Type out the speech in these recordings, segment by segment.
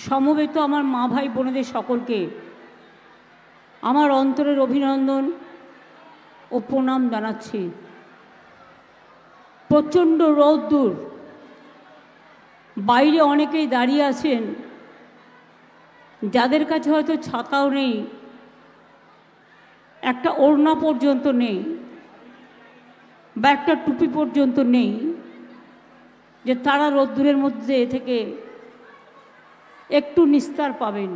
সমবেত আমার মা ভাই বোনেদের সকলকে আমার অন্তরের অভিনন্দন ও প্রণাম জানাচ্ছি। প্রচণ্ড রোদ্দুর, বাইরে অনেকেই দাঁড়িয়ে আছেন যাদের কাছে হয়তো ছাতাও নেই, একটা ওড়না পর্যন্ত নেই বা একটা টুপি পর্যন্ত নেই, যে তারা রোদ্দুরের মধ্যে থেকে একটু নিস্তার পাবেন।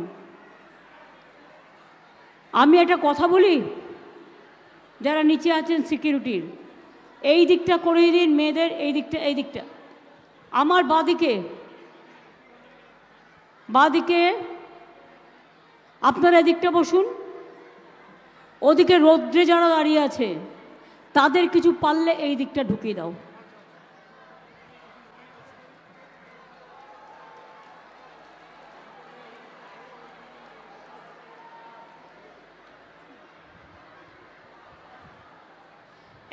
আমি একটা কথা বলি, যারা নিচে আছেন সিকিউরিটির, এই দিকটা করে দিন মেয়েদের, এই দিকটা আমার বাঁদিকে আপনারা এদিকটা বসুন। ওদিকে রৌদ্রে যারা দাঁড়িয়ে আছে তাদের কিছু পারলে এই দিকটা ঢুকিয়ে দাও।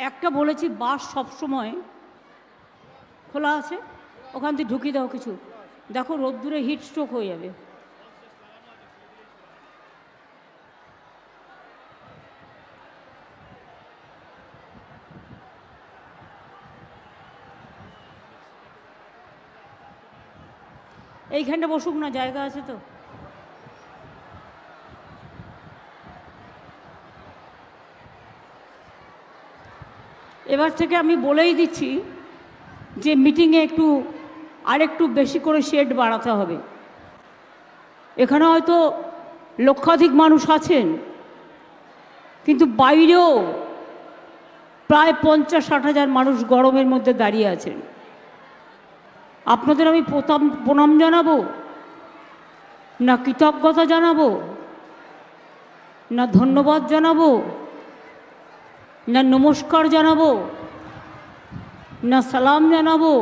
একটা বলেছি বাস সবসময় খোলা আছে, ওখান থেকে ঢুকিয়ে দাও কিছু। দেখো রোদ্দুরে হিট স্ট্রোক হয়ে যাবে। এইখানটা বসুক না, জায়গা আছে তো। এবার থেকে আমি বলেই দিচ্ছি যে মিটিংয়ে আরেকটু বেশি করে শেড বাড়াতে হবে। এখানে হয়তো লক্ষাধিক মানুষ আছেন, কিন্তু বাইরেও প্রায় 50-60 হাজার মানুষ গরমের মধ্যে দাঁড়িয়ে আছেন। আপনাদের আমি প্রণাম জানাবো না, কৃতজ্ঞতা জানাবো না, ধন্যবাদ জানাবো না, নমস্কার জানাবো না, সালাম জানাবো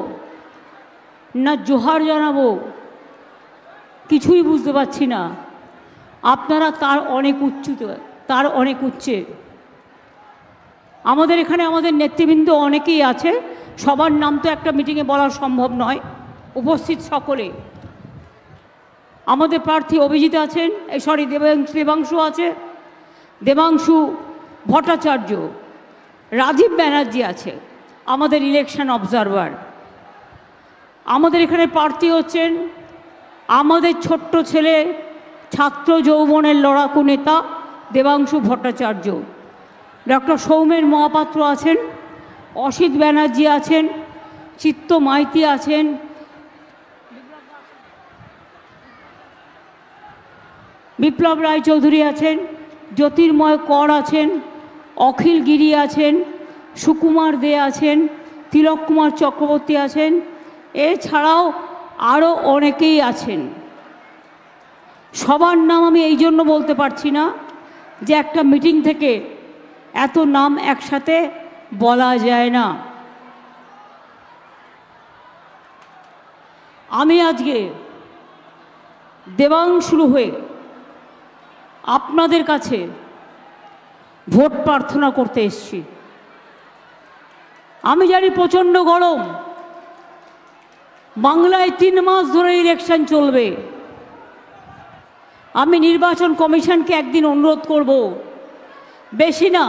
না, জোহার জানাবো, কিছুই বুঝতে পারছি না। আপনারা তার অনেক উচ্চে। আমাদের এখানে আমাদের নেতৃবৃন্দ অনেকেই আছে, সবার নাম তো একটা মিটিংয়ে বলা সম্ভব নয়। উপস্থিত সকলে, আমাদের প্রার্থী অভিজিৎ আছেন, দেবাংশু আছে, দেবাংশু ভট্টাচার্য, রাজীব ব্যানার্জি আছে, আমাদের ইলেকশন অবজারভার। আমাদের এখানে প্রার্থী হচ্ছেন আমাদের ছোট্ট ছেলে, ছাত্র যৌবনের লড়াকু নেতা দেবাংশু ভট্টাচার্য। ডক্টর সৌমেন মহাপাত্র আছেন, অসিত ব্যানার্জি আছেন, চিত্ত মাইতি আছেন, বিপ্লব রায়চৌধুরী আছেন, জ্যোতির্ময় কর আছেন, অখিল গিরি আছেন, সুকুমার দে আছেন, তিলক কুমার চক্রবর্তী আছেন, এছাড়াও আরও অনেকেই আছেন। সবার নাম আমি এই জন্য বলতে পারছি না যে একটা মিটিং থেকে এত নাম একসাথে বলা যায় না। আমি আজকে দেবাংশুর হয়ে আপনাদের কাছে ভোট প্রার্থনা করতে এসেছি। আমি জানি প্রচণ্ড গরম, বাংলায় 3 মাস ধরে ইলেকশন চলবে। আমি নির্বাচন কমিশনকে একদিন অনুরোধ করব, বেশি না,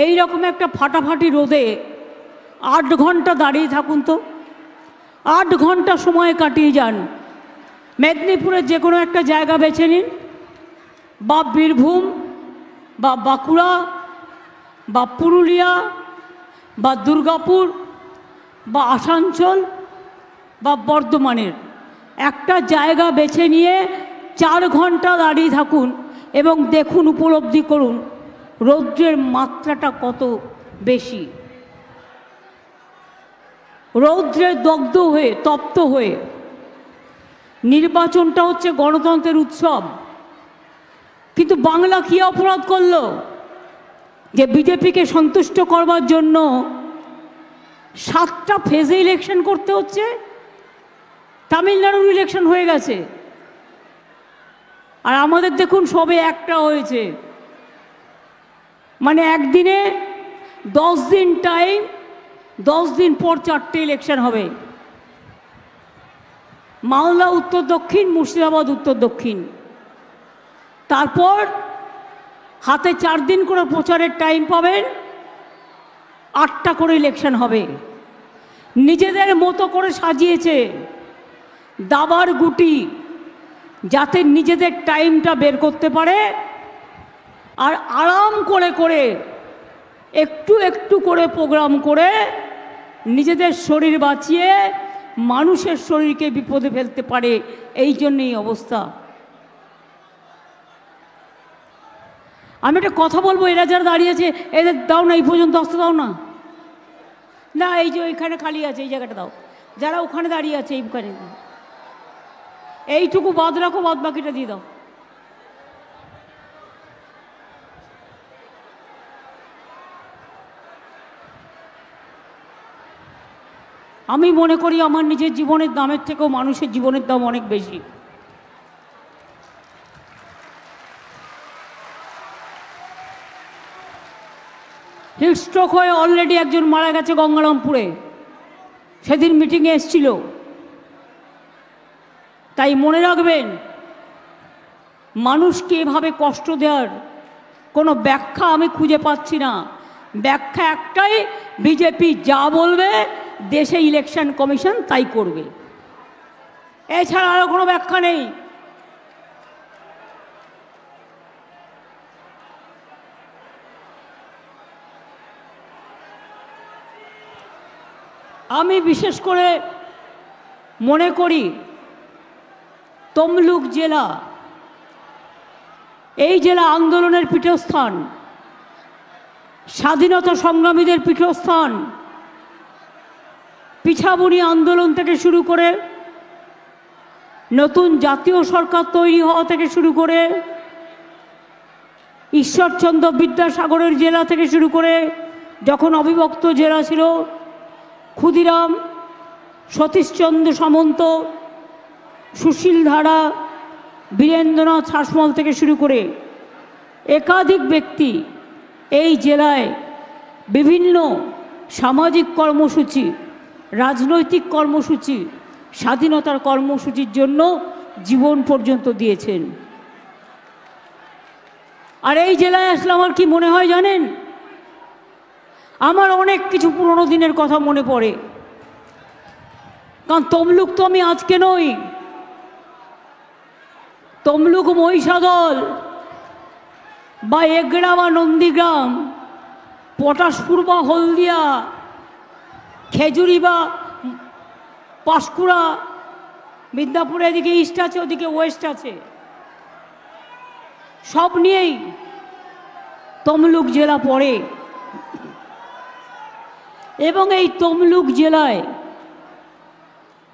এই রকম একটা ফাটাফাটি রোদে 8 ঘন্টা দাঁড়িয়ে থাকুন তো, 8 ঘন্টা সময় কাটিয়ে যান। মেদিনীপুরের যে কোনো একটা জায়গা বেছে নিন, বা বীরভূম বা বাঁকুড়া বা পুরুলিয়া বা দুর্গাপুর বা আসানসোল বা বর্ধমানের একটা জায়গা বেছে নিয়ে 4 ঘন্টা দাঁড়িয়ে থাকুন এবং দেখুন, উপলব্ধি করুন রৌদ্রের মাত্রাটা কত বেশি। রৌদ্রে দগ্ধ হয়ে, তপ্ত হয়ে, নির্বাচনটা হচ্ছে গণতন্ত্রের উৎসব, কিন্তু বাংলা কী অপরাধ করলো যে বিজেপিকে সন্তুষ্ট করবার জন্য 7টা ফেজে ইলেকশন করতে হচ্ছে? তামিলনাড়ুর ইলেকশন হয়ে গেছে, আর আমাদের দেখুন সবে একটা হয়েছে। মানে একদিনে 10 দিন টাইম, 10 দিন পর 4টে ইলেকশন হবে। মালদা উত্তর দক্ষিণ, মুর্শিদাবাদ উত্তর দক্ষিণ। তারপর হাতে 4 দিন করে প্রচারের টাইম পাবেন, 8টা করে ইলেকশন হবে। নিজেদের মতো করে সাজিয়েছে দাবার গুটি, যাতে নিজেদের টাইমটা বের করতে পারে আর আরাম করে করে একটু একটু করে প্রোগ্রাম করে নিজেদের শরীর বাঁচিয়ে মানুষের শরীরকে বিপদে ফেলতে পারে। এই জন্যই অবস্থা। আমি একটা কথা বলবো, এরা যারা দাঁড়িয়েছে এদের দাও না, এই পর্যন্ত আসতে দাও না। না, এই যে ওইখানে খালি আছে, এই জায়গাটা দাও। যারা ওখানে দাঁড়িয়ে আছে এইখানে, এইটুকু বাদ রাখো, বাদ বাকিটা দিয়ে দাও। আমি মনে করি আমার নিজের জীবনের দামের থেকেও মানুষের জীবনের দাম অনেক বেশি। হিটস্ট্রোক হয়ে অলরেডি একজন মারা গেছে গঙ্গারামপুরে, সেদিন মিটিংয়ে এসেছিল। তাই মনে রাখবেন, মানুষকে এভাবে কষ্ট দেওয়ার কোনো ব্যাখ্যা আমি খুঁজে পাচ্ছি না। ব্যাখ্যা একটাই, বিজেপি যা বলবে দেশে ইলেকশন কমিশন তাই করবে, এছাড়া আরও কোনো ব্যাখ্যা নেই। আমি বিশেষ করে মনে করি তমলুক জেলা, এই জেলা আন্দোলনের পীঠস্থান, স্বাধীনতা সংগ্রামীদের পীঠস্থান। পিছাবনি আন্দোলন থেকে শুরু করে নতুন জাতীয় সরকার তৈরি হওয়া থেকে শুরু করে ঈশ্বরচন্দ্র বিদ্যাসাগরের জেলা থেকে শুরু করে যখন অবিভক্ত জেলা ছিল, ক্ষুদিরাম, সতীশচন্দ্র সামন্ত, সুশীল ধারা, বীরেন্দ্রনাথ শাসমল থেকে শুরু করে একাধিক ব্যক্তি এই জেলায় বিভিন্ন সামাজিক কর্মসূচি, রাজনৈতিক কর্মসূচি, স্বাধীনতার কর্মসূচির জন্য জীবন পর্যন্ত দিয়েছেন। আর এই জেলায় আসলে আমার কি মনে হয় জানেন? আমার অনেক কিছু পুরনো দিনের কথা মনে পড়ে। কারণ তমলুক তো আমি আজকে নই, তমলুক মহিষাদল বা এগড়া বা নন্দীগ্রাম, পটাশপুর বা হলদিয়া, খেজুরি বা পাঁশকুড়া, মিদনাপুরে এদিকে ইস্ট আছে, ওদিকে ওয়েস্ট আছে, সব নিয়েই তমলুক জেলা পড়ে। এবং এই তমলুক জেলায়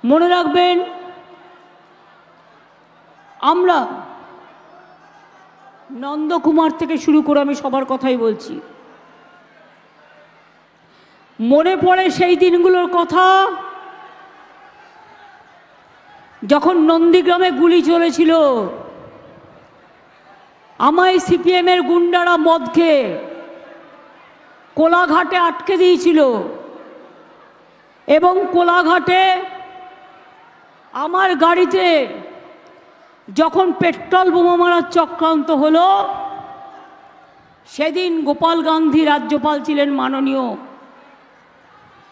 মনে রাখবেন, আমরা নন্দকুমার থেকে শুরু করে আমি সবার কথাই বলছি, মনে পড়ে সেই দিনগুলোর কথা যখন নন্দীগ্রামে গুলি চলেছিল। আমায় সিপিএমের গুন্ডারা মদ খেয়ে কোলাঘাটে আটকে দিয়েছিল এবং কোলাঘাটে আমার গাড়িতে যখন পেট্রোল বোমা মারার চক্রান্ত হলো, সেদিন গোপাল গান্ধী রাজ্যপাল ছিলেন মাননীয়।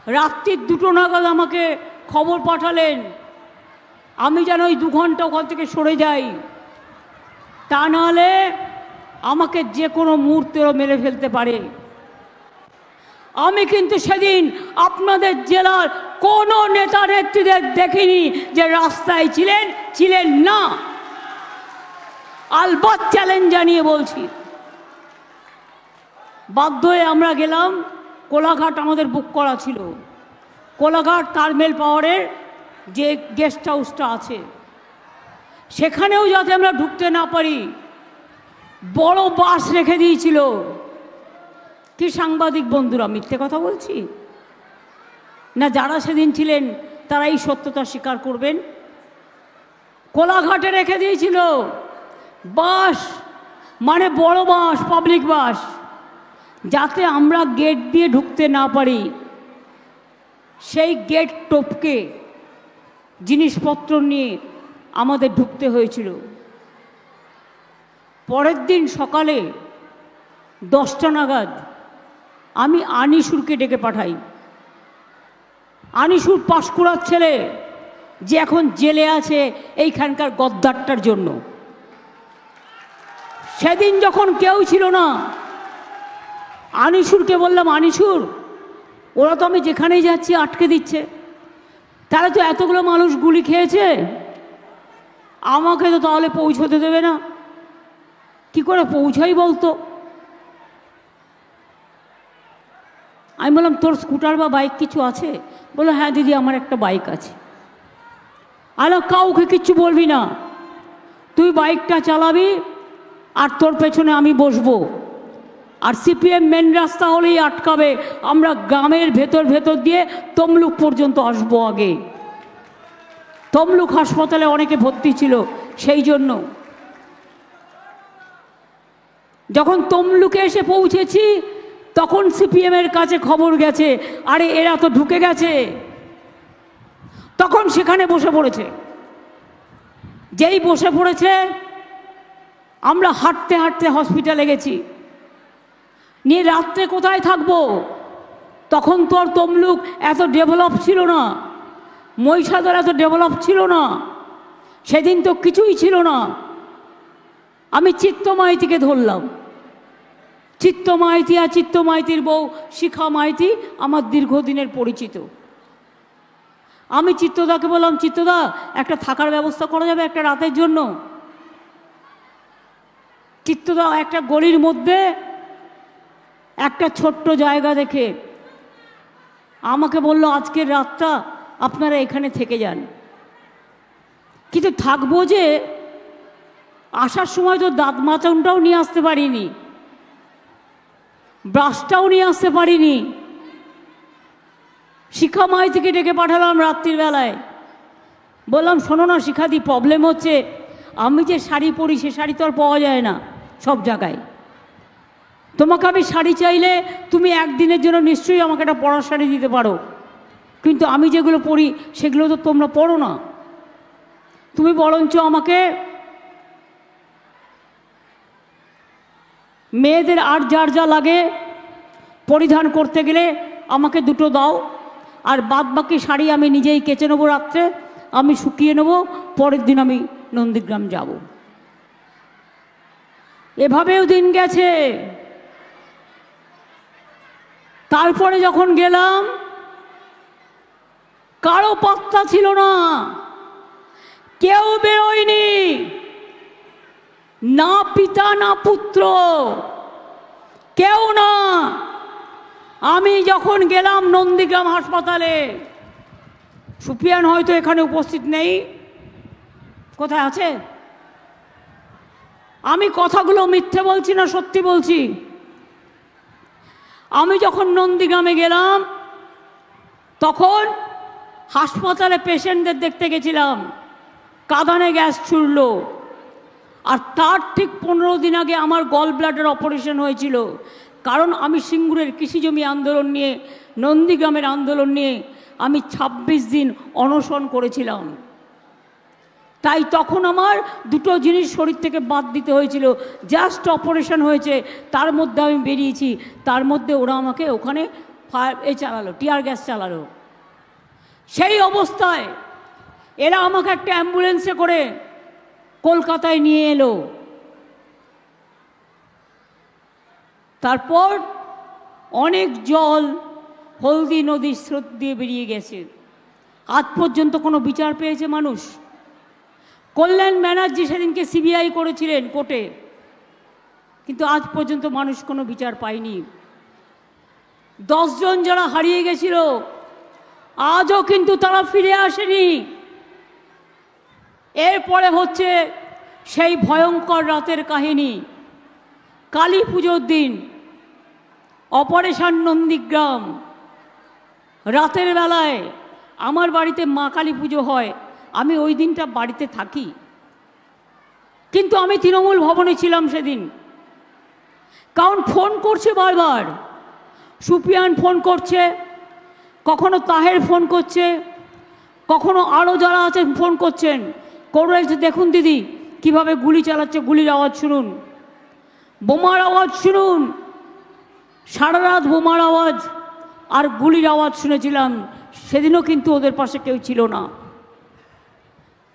রাত্রির 2টো নাগাদ আমাকে খবর পাঠালেন আমি যেন ওই 2 ঘন্টা ওখান থেকে সরে যাই, তা নাহলে আমাকে যে কোনো মুহূর্তেও মেরে ফেলতে পারে। আমি কিন্তু সেদিন আপনাদের জেলার কোনো নেতা নেত্রীদের দেখিনি যে রাস্তায় ছিলেন না। আলবাত চ্যালেঞ্জ জানিয়ে বলছি। বাধ্য হয়ে আমরা গেলাম, কোলাঘাট আমাদের বুক করা ছিল। কোলাঘাট থার্মেল পাওয়ারের যে গেস্ট হাউসটা আছে, সেখানেও যাতে আমরা ঢুকতে না পারি বড় বাস রেখে দিয়েছিল। কি সাংবাদিক বন্ধুরা, মিথ্যে কথা বলছি না? যারা সেদিন ছিলেন তারা এই সত্যতা স্বীকার করবেন। কোলাঘাটে রেখে দিয়েছিল বাস, মানে বড় বাস, পাবলিক বাস, যাতে আমরা গেট দিয়ে ঢুকতে না পারি। সেই গেট টপকে জিনিসপত্র নিয়ে আমাদের ঢুকতে হয়েছিল। পরের দিন সকালে 10টা নাগাদ আমি আনিসুরকে ডেকে পাঠাই। আনিসুর পাঁশকুড়ার ছেলে, যে এখন জেলে আছে এইখানকার গদ্দারটার জন্য। সেদিন যখন কেউ ছিল না, আনিসুরকে বললাম, আনিসুর, ওরা তো আমি যেখানেই যাচ্ছি আটকে দিচ্ছে, তারা তো এতগুলো মানুষ গুলি খেয়েছে, আমাকে তো তাহলে পৌঁছতে দেবে না, কি করে পৌঁছাই বলতো? আমি বললাম, তোর স্কুটার বা বাইক কিছু আছে? বললো, হ্যাঁ দিদি, আমার একটা বাইক আছে। আলো, কাউকে কিচ্ছু বলবি না, তুই বাইকটা চালাবি আর তোর পেছনে আমি বসবো, আর সিপিএম মেন রাস্তা হলেই আটকাবে, আমরা গ্রামের ভেতর দিয়ে তমলুক পর্যন্ত আসবো। আগে তমলুক হাসপাতালে অনেকে ভর্তি ছিল, সেই জন্য যখন তমলুকে এসে পৌঁছেছি তখন সিপিএমের কাছে খবর গেছে, আরে এরা তো ঢুকে গেছে। তখন সেখানে বসে পড়েছে। যেই বসে পড়েছে, আমরা হাঁটতে হাঁটতে হসপিটালে গেছি। নিয়ে রাত্রে কোথায় থাকবো? তখন তো আর তমলুক এত ডেভেলপ ছিল না, মহিষাদল এত ডেভেলপ ছিল না, সেদিন তো কিছুই ছিল না। আমি চিত্ত মাইতিকে ধরলাম। চিত্ত মাইতি আর চিত্ত মাইতির বউ শিখা মাইতি আমার দীর্ঘদিনের পরিচিত। আমি চিত্তদাকে বললাম, চিত্তদা, একটা থাকার ব্যবস্থা করা যাবে একটা রাতের জন্য? চিত্তদা একটা গলির মধ্যে একটা ছোট্ট জায়গা দেখে আমাকে বলল, আজকের রাতটা আপনারা এখানে থেকে যান। কিন্তু থাকবো যে, আসার সময় তো দাঁত মাচনটাও নিয়ে আসতে পারিনি, ব্রাশটাও নিয়ে আসতে পারিনি। শিখা মাইতিকে ডেকে পাঠালাম রাত্রির বেলায়। বললাম, শোনো না শিখাদি, প্রবলেম হচ্ছে, আমি যে শাড়ি পরি সে শাড়ি তো আর পাওয়া যায় না সব জায়গায়। তোমাকে আমি শাড়ি চাইলে তুমি একদিনের জন্য নিশ্চয়ই আমাকে একটা পরার শাড়ি দিতে পারো, কিন্তু আমি যেগুলো পরি সেগুলো তো তোমরা পরো না। তুমি বরঞ্চ আমাকে মেয়েদের আর যার যা লাগে পরিধান করতে গেলে আমাকে দুটো দাও, আর বাদ বাকি শাড়ি আমি নিজেই কেচে নেবো, রাত্রে আমি শুকিয়ে নেব, পরের দিন আমি নন্দীগ্রাম যাব। এভাবেও দিন গেছে। তারপরে যখন গেলাম, কারো পাত্তা ছিল না, কেউ বেরোয়নি, না পিতা না পুত্র, কেউ না। আমি যখন গেলাম নন্দীগ্রাম হাসপাতালে, সুপিয়ান হয়তো এখানে উপস্থিত নেই, কোথায় আছে? আমি কথাগুলো মিথ্যে বলছি না সত্যি বলছি। আমি যখন নন্দীগ্রামে গেলাম তখন হাসপাতালে পেশেন্টদের দেখতে গেছিলাম, কাঁদানে গ্যাস ছুড়ল। আর তার ঠিক 15 দিন আগে আমার গল ব্লাডার অপারেশন হয়েছিল, কারণ আমি সিঙ্গুরের কৃষিজমি আন্দোলন নিয়ে, নন্দীগ্রামের আন্দোলন নিয়ে আমি 26 দিন অনশন করেছিলাম। তাই তখন আমার দুটো জিনিস শরীর থেকে বাদ দিতে হয়েছিল। জাস্ট অপারেশন হয়েছে, তার মধ্যে আমি বেরিয়েছি, তার মধ্যে ওরা আমাকে ওখানে চালালো, টিয়ার গ্যাস চালালো। সেই অবস্থায় এরা আমাকে একটা অ্যাম্বুলেন্সে করে কলকাতায় নিয়ে এলো। তারপর অনেক জল হলদি নদীর স্রোত দিয়ে বেরিয়ে গেছে। আজ পর্যন্ত কোনো বিচার পেয়েছে মানুষ? কল্যাণ ব্যানার্জি সেদিনকে সিবিআই করেছিলেন কোর্টে, কিন্তু আজ পর্যন্ত মানুষ কোনো বিচার পায়নি। 10 জন যারা হারিয়ে গেছিল আজও কিন্তু তারা ফিরে আসেনি। এরপরে হচ্ছে সেই ভয়ঙ্কর রাতের কাহিনী। কালী পুজোর দিন অপারেশন নন্দীগ্রাম, রাতের বেলায় আমার বাড়িতে মা কালী পুজো হয়, আমি ওই দিনটা বাড়িতে থাকি, কিন্তু আমি তৃণমূল ভবনে ছিলাম সেদিন। কারণ ফোন করছে বারবার, সুপিয়ান ফোন করছে, কখনো তাহের ফোন করছে, কখনো আরও যারা আছেন ফোন করছেন, করে দেখুন দিদি কিভাবে গুলি চালাচ্ছে, গুলির আওয়াজ শুনুন, বোমার আওয়াজ শুনুন, সারা রাত বোমার আওয়াজ আর গুলির আওয়াজ শুনেছিলাম। সেদিনও কিন্তু ওদের পাশে কেউ ছিল না।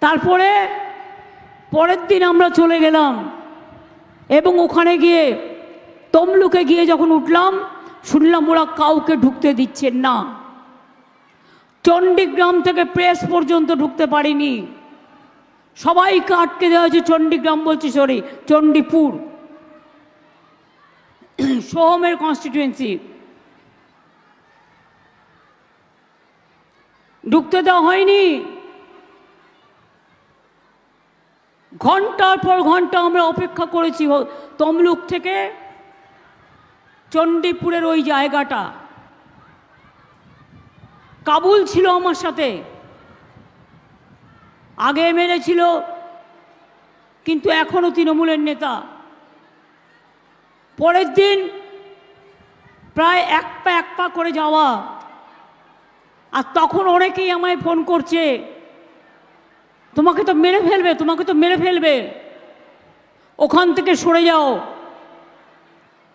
তারপরে পরের দিন আমরা চলে গেলাম এবং ওখানে গিয়ে তমলুকে গিয়ে যখন উঠলাম শুনলাম ওরা কাউকে ঢুকতে দিচ্ছেন না। চণ্ডীগ্রাম থেকে প্রেস পর্যন্ত ঢুকতে পারিনি, সবাইকে আটকে দেওয়া হয়েছে। চণ্ডীগ্রাম বলছি, সরি, চণ্ডীপুর, সোহমের কনস্টিটিউয়েন্সি, ঢুকতে দেওয়া হয়নি। ঘন্টার পর ঘন্টা আমরা অপেক্ষা করেছি। তমলুক থেকে চণ্ডীপুরের ওই জায়গাটা, কাবুল ছিল আমার সাথে, আগে এমএলএ ছিল কিন্তু এখনও তৃণমূলের নেতা। পরের দিন প্রায় এক পা করে যাওয়া, আর তখন অনেকেই আমায় ফোন করছে, তোমাকে তো মেরে ফেলবে, তোমাকে তো মেরে ফেলবে, ওখান থেকে সরে যাও।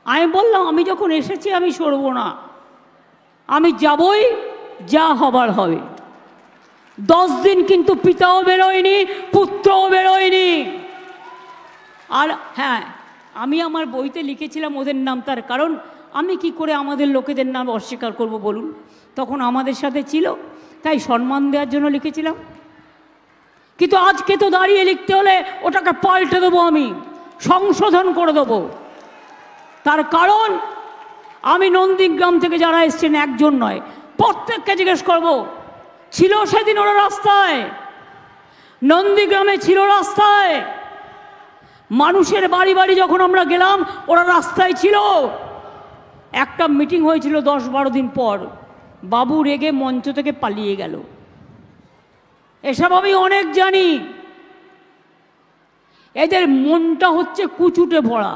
আমি বললাম আমি যখন এসেছি আমি সরব না, আমি যাবই, যা হবার হবে। 10 দিন কিন্তু পিতাও বেরোয়নি, পুত্রও বেরোয়নি। আর হ্যাঁ, আমি আমার বইতে লিখেছিলাম ওদের নাম, তার কারণ আমি কি করে আমাদের লোকেদের নাম অস্বীকার করব বলুন, তখন আমাদের সাথে ছিল, তাই সম্মান দেওয়ার জন্য লিখেছিলাম। কিন্তু আজকে তো দাঁড়িয়ে লিখতে হলে ওটাকে পাল্টে দেবো, আমি সংশোধন করে দেবো। তার কারণ আমি নন্দীগ্রাম থেকে যারা এসছেন একজন নয়, প্রত্যেককে জিজ্ঞেস করব, ছিল সেদিন ওরা রাস্তায়, নন্দীগ্রামে ছিল রাস্তায়, মানুষের বাড়ি বাড়ি যখন আমরা গেলাম ওরা রাস্তায় ছিল। একটা মিটিং হয়েছিল 10-12 দিন পর, বাবু রেগে মঞ্চ থেকে পালিয়ে গেল। এসব আমি অনেক জানি। এদের মনটা হচ্ছে কুচুটে ভরা।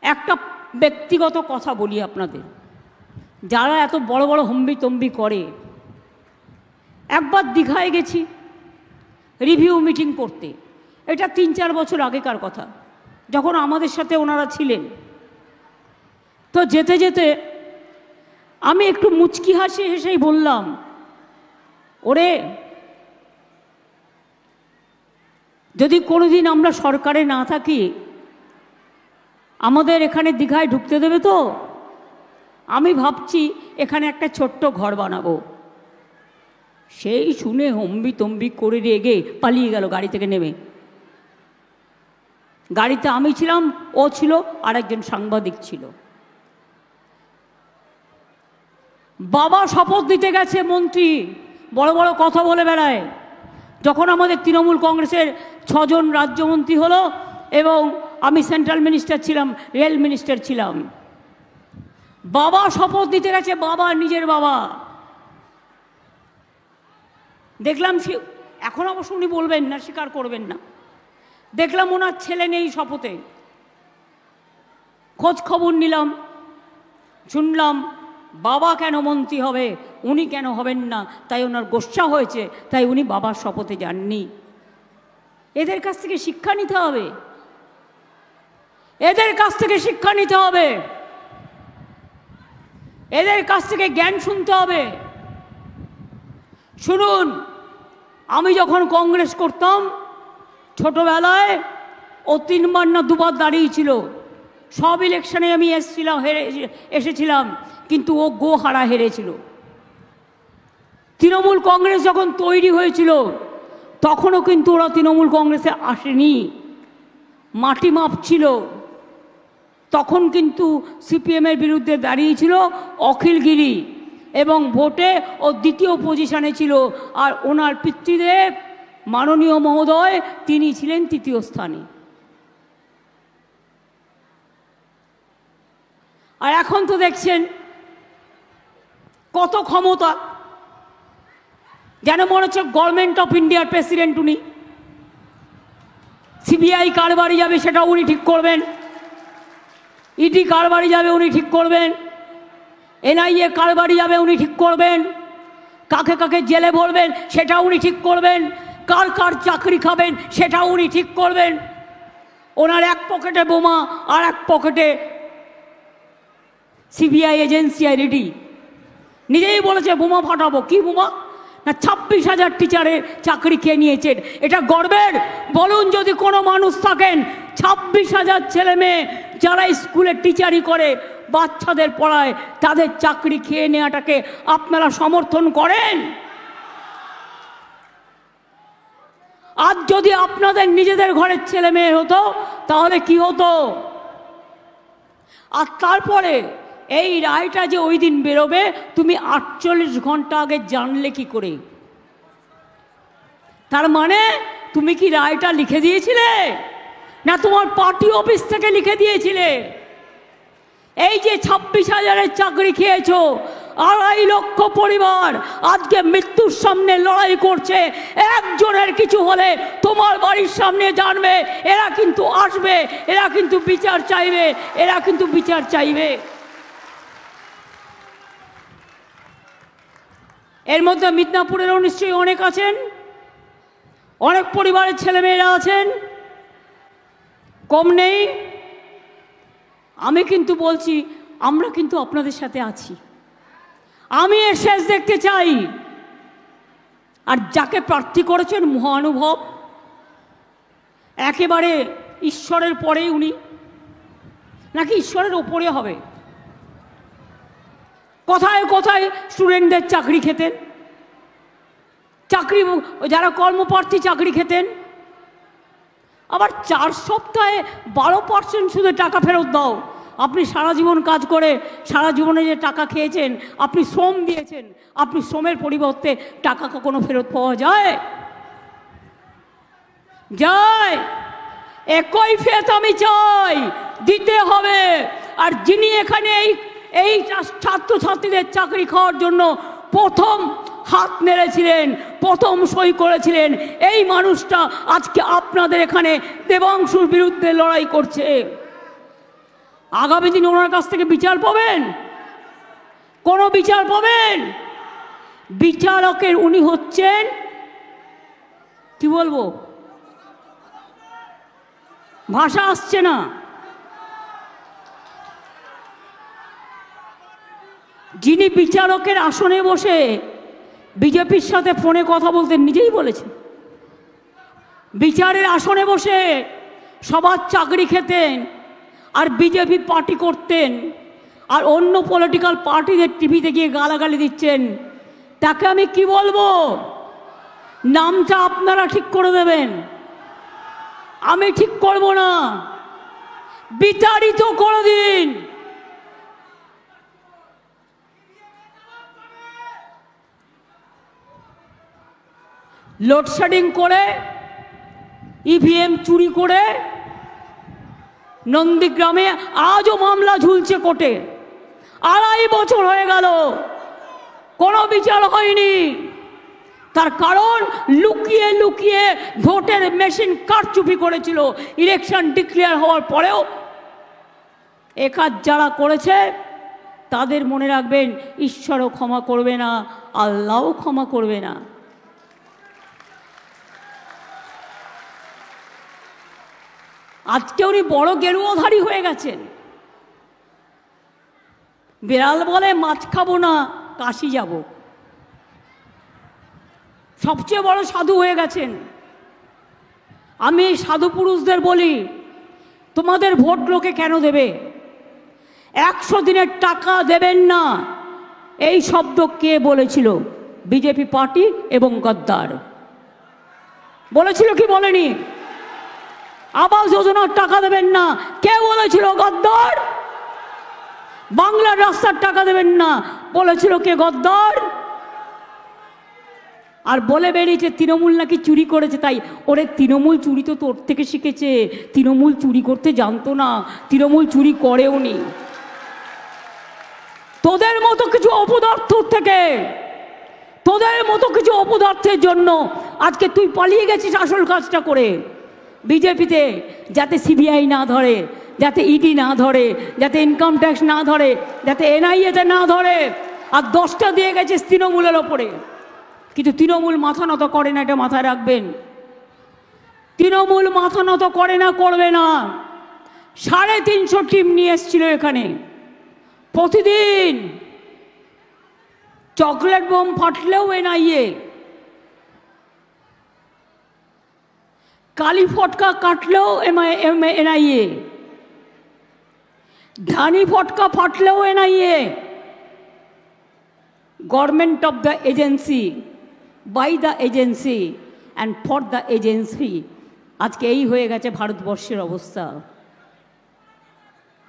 একটা ব্যক্তিগত কথা বলি আপনাদের, যারা এত বড় বড় হম্বিতম্বি করে, একবার দীঘায় গেছি রিভিউ মিটিং করতে, এটা 3-4 বছর আগেকার কথা, যখন আমাদের সাথে ওনারা ছিলেন। তো যেতে যেতে আমি একটু মুচকি হেসেই বললাম, ওরে যদি কোনোদিন আমরা সরকারে না থাকি আমাদের এখানে দীঘায় ঢুকতে দেবে তো? আমি ভাবছি এখানে একটা ছোট্ট ঘর বানাবো। সেই শুনে হম্বিতম্বি করে রেগে পালিয়ে গেল গাড়ি থেকে নেমে। গাড়িতে আমি ছিলাম, ও ছিল, আর একজন সাংবাদিক ছিল। বাবা শপথ দিতে গেছে মন্ত্রী, বড় বড় কথা বলে বেড়ায়। যখন আমাদের তৃণমূল কংগ্রেসের 6 জন রাজ্যমন্ত্রী হলো এবং আমি সেন্ট্রাল মিনিস্টার ছিলাম, রেল মিনিস্টার ছিলাম, বাবা শপথ দিতে গেছে, বাবা, নিজের বাবা। দেখলাম এখন অবশ্য উনি বলবেন না, স্বীকার করবেন না, দেখলাম ওনার ছেলে নেই শপথে। খোঁজ খবর নিলাম, শুনলাম বাবা কেন মন্ত্রী হবে, উনি কেন হবেন না, তাই ওনার গোস্বা হয়েছে, তাই উনি বাবার শপথে যাননি। এদের কাছ থেকে শিক্ষা নিতে হবে, এদের কাছ থেকে শিক্ষা নিতে হবে, এদের কাছ থেকে জ্ঞান শুনতে হবে। শুনুন, আমি যখন কংগ্রেস করতাম ছোটবেলায়, ও 3 বার না 2 বার দাঁড়িয়েছিল, সব ইলেকশনে আমি এসেছিলাম, কিন্তু ও গোহারা হেরেছিল। তৃণমূল কংগ্রেস যখন তৈরি হয়েছিল তখনও কিন্তু ওরা তৃণমূল কংগ্রেসে আসেনি, মাটি মাপছিল। তখন কিন্তু সিপিএমের বিরুদ্ধে দাঁড়িয়েছিল অখিলগিরি, এবং ভোটে ও 2য় পজিশনে ছিল, আর ওনার পিতৃদেব মাননীয় মহোদয় তিনি ছিলেন 3য় স্থানে। আর এখন তো দেখছেন কত ক্ষমতা, যেন মনে হচ্ছে গভর্নমেন্ট অফ ইন্ডিয়ার প্রেসিডেন্ট উনি। সিবিআই কার বাড়ি যাবে সেটা উনি ঠিক করবেন, ইডি কার বাড়ি যাবে উনি ঠিক করবেন, এনআইএ কার বাড়ি যাবে উনি ঠিক করবেন, কাকে কাকে জেলে ভরবেন সেটা উনি ঠিক করবেন, কার কার চাকরি খাবেন সেটা উনি ঠিক করবেন। ওনার এক পকেটে বোমা আর এক পকেটে সিবিআই এজেন্সি রেডি। নিজেই বলেছে বোমা ফাটাবো। কি বোমা? না 26,000 টিচারের চাকরি খেয়ে নিয়েছেন। এটা গর্বের? বলুন যদি কোনো মানুষ থাকেন 26,000 ছেলে মেয়ে যারা স্কুলে টিচারি করে, বাচ্চাদের পড়ায়, তাদের চাকরি খেয়ে নেওয়াটাকে আপনারা সমর্থন করেন? আজ যদি আপনাদের নিজেদের ঘরের ছেলে মেয়ে হতো তাহলে কি হতো? আর তারপরে এই রায়টা যে ওই দিন বেরোবে তুমি 48 ঘন্টা আগে জানলে কি করে? তার মানে তুমি কি রায়টা লিখে দিয়েছিলে, না তোমার পার্টি অফিস থেকে লিখে দিয়েছিলে? এই যে 26,000-এর চাকরি খেয়েছো, 2.5 লক্ষ পরিবার আজকে মৃত্যুর সামনে লড়াই করছে। একজনের কিছু হলে তোমার বাড়ির সামনে জানবে, এরা কিন্তু আসবে, এরা কিন্তু বিচার চাইবে, এরা কিন্তু বিচার চাইবে। এর মধ্যে মিদনাপুরেরও নিশ্চয়ই অনেক আছেন, অনেক পরিবারের ছেলেমেয়েরা আছেন, কম নেই। আমি কিন্তু বলছি আমরা কিন্তু আপনাদের সাথে আছি। আমি এর শেষ দেখতে চাই। আর যাকে প্রার্থী করেছেন মহানুভব, একেবারে ঈশ্বরের পরেই উনি, নাকি ঈশ্বরের ওপরে হবে? কোথায় কোথায় স্টুডেন্টদের চাকরি খেতেন, চাকরি যারা কর্মপ্রার্থী চাকরি খেতেন। আবার 4 সপ্তাহে 12% শুধু টাকা ফেরত দাও। আপনি সারা জীবন কাজ করে সারা জীবনে যে টাকা খেয়েছেন, আপনি শ্রম দিয়েছেন, আপনি শ্রমের পরিবর্তে টাকা কখনো ফেরত পাওয়া যায়? যায়। একই ফেরত আমি চাই, দিতে হবে। আর যিনি এখানে এই ছাত্রছাত্রীদের চাকরি খাওয়ার জন্য প্রথম হাত নেড়েছিলেন, প্রথম সই করেছিলেন, এই মানুষটা আজকে আপনাদের এখানে দেবাংশুর বিরুদ্ধে লড়াই করছে। আগামী দিনে ওনার কাছ থেকে বিচার পাবেন? কোনো বিচার পাবেন? বিচারকের উনি হচ্ছেন, কি বলবো, ভাষা আসছে না, যিনি বিচারকের আসনে বসে বিজেপির সাথে ফোনে কথা বলতেন, নিজেই বলেছেন। বিচারের আসনে বসে সবার চাকরি খেতেন আর বিজেপি পার্টি করতেন, আর অন্য পলিটিক্যাল পার্টিদের টিভিতে গিয়ে গালাগালি দিচ্ছেন। তাকে আমি কি বলবো? নামটা আপনারা ঠিক করে দেবেন, আমি ঠিক করব না। বিতাড়িত করে দিন। লোডশেডিং করে, ইভিএম চুরি করে নন্দীগ্রামে আজও মামলা ঝুলছে কোর্টে। 2.5 বছর হয়ে গেল, কোনো বিচার হয়নি। তার কারণ লুকিয়ে লুকিয়ে ভোটের মেশিন কারচুপি করেছিল। ইলেকশন ডিক্লেয়ার হওয়ার পরেও এ কাজ যারা করেছে তাদের মনে রাখবেন, ঈশ্বরও ক্ষমা করবে না, আল্লাহও ক্ষমা করবে না। আজকে উনি বড় গেরুয়াধারী হয়ে গেছেন। বিড়াল বলে মাছ খাবো না, কাশি যাব। সবচেয়ে বড় সাধু হয়ে গেছেন। আমি এই সাধু পুরুষদের বলি, তোমাদের ভোট লোকে কেন দেবে? 100 দিনের টাকা দেবেন না, এই শব্দ কে বলেছিল? বিজেপি পার্টি এবং গদ্দার বলেছিল কি বলেনি? আবাস যোজনার টাকা দেবেন না, কে বলেছিল? গদ্দার। বাংলার রাস্তার টাকা দেবেন না, বলেছিল কে? গদ্দার। আর বলে বেরিয়েছে তৃণমূল নাকি চুরি করেছে। তাই ওরে তৃণমূল চুরি তো তোর থেকে শিখেছে, তৃণমূল চুরি করতে জানতো না, তৃণমূল চুরি করেও নি। তোদের মতো কিছু অপদার্থ থেকে, তোদের মতো কিছু অপদার্থের জন্য আজকে তুই পালিয়ে গেছিস আসল কাজটা করে। বিজেপিতে যাতে সিবিআই না ধরে, যাতে ইডি না ধরে, যাতে ইনকাম ট্যাক্স না ধরে, যাতে এনআইএতে না ধরে, আর 10টা দিয়ে গেছিস তৃণমূলের ওপরে। কিন্তু তৃণমূল মাথা নত করে না, এটা মাথায় রাখবেন। তৃণমূল মাথা নত করে না, করবে না। 350 টিম নিয়ে এসেছিল এখানে। প্রতিদিন চকলেট বোম ফাটলেও এনআইএ, কালী ফটকা কাটলেও এনআইএ, ধানি ফটকা ফাটলেও NIA. Government of the agency, by the agency and for the agency. আজকে এই হয়ে গেছে ভারতবর্ষের অবস্থা।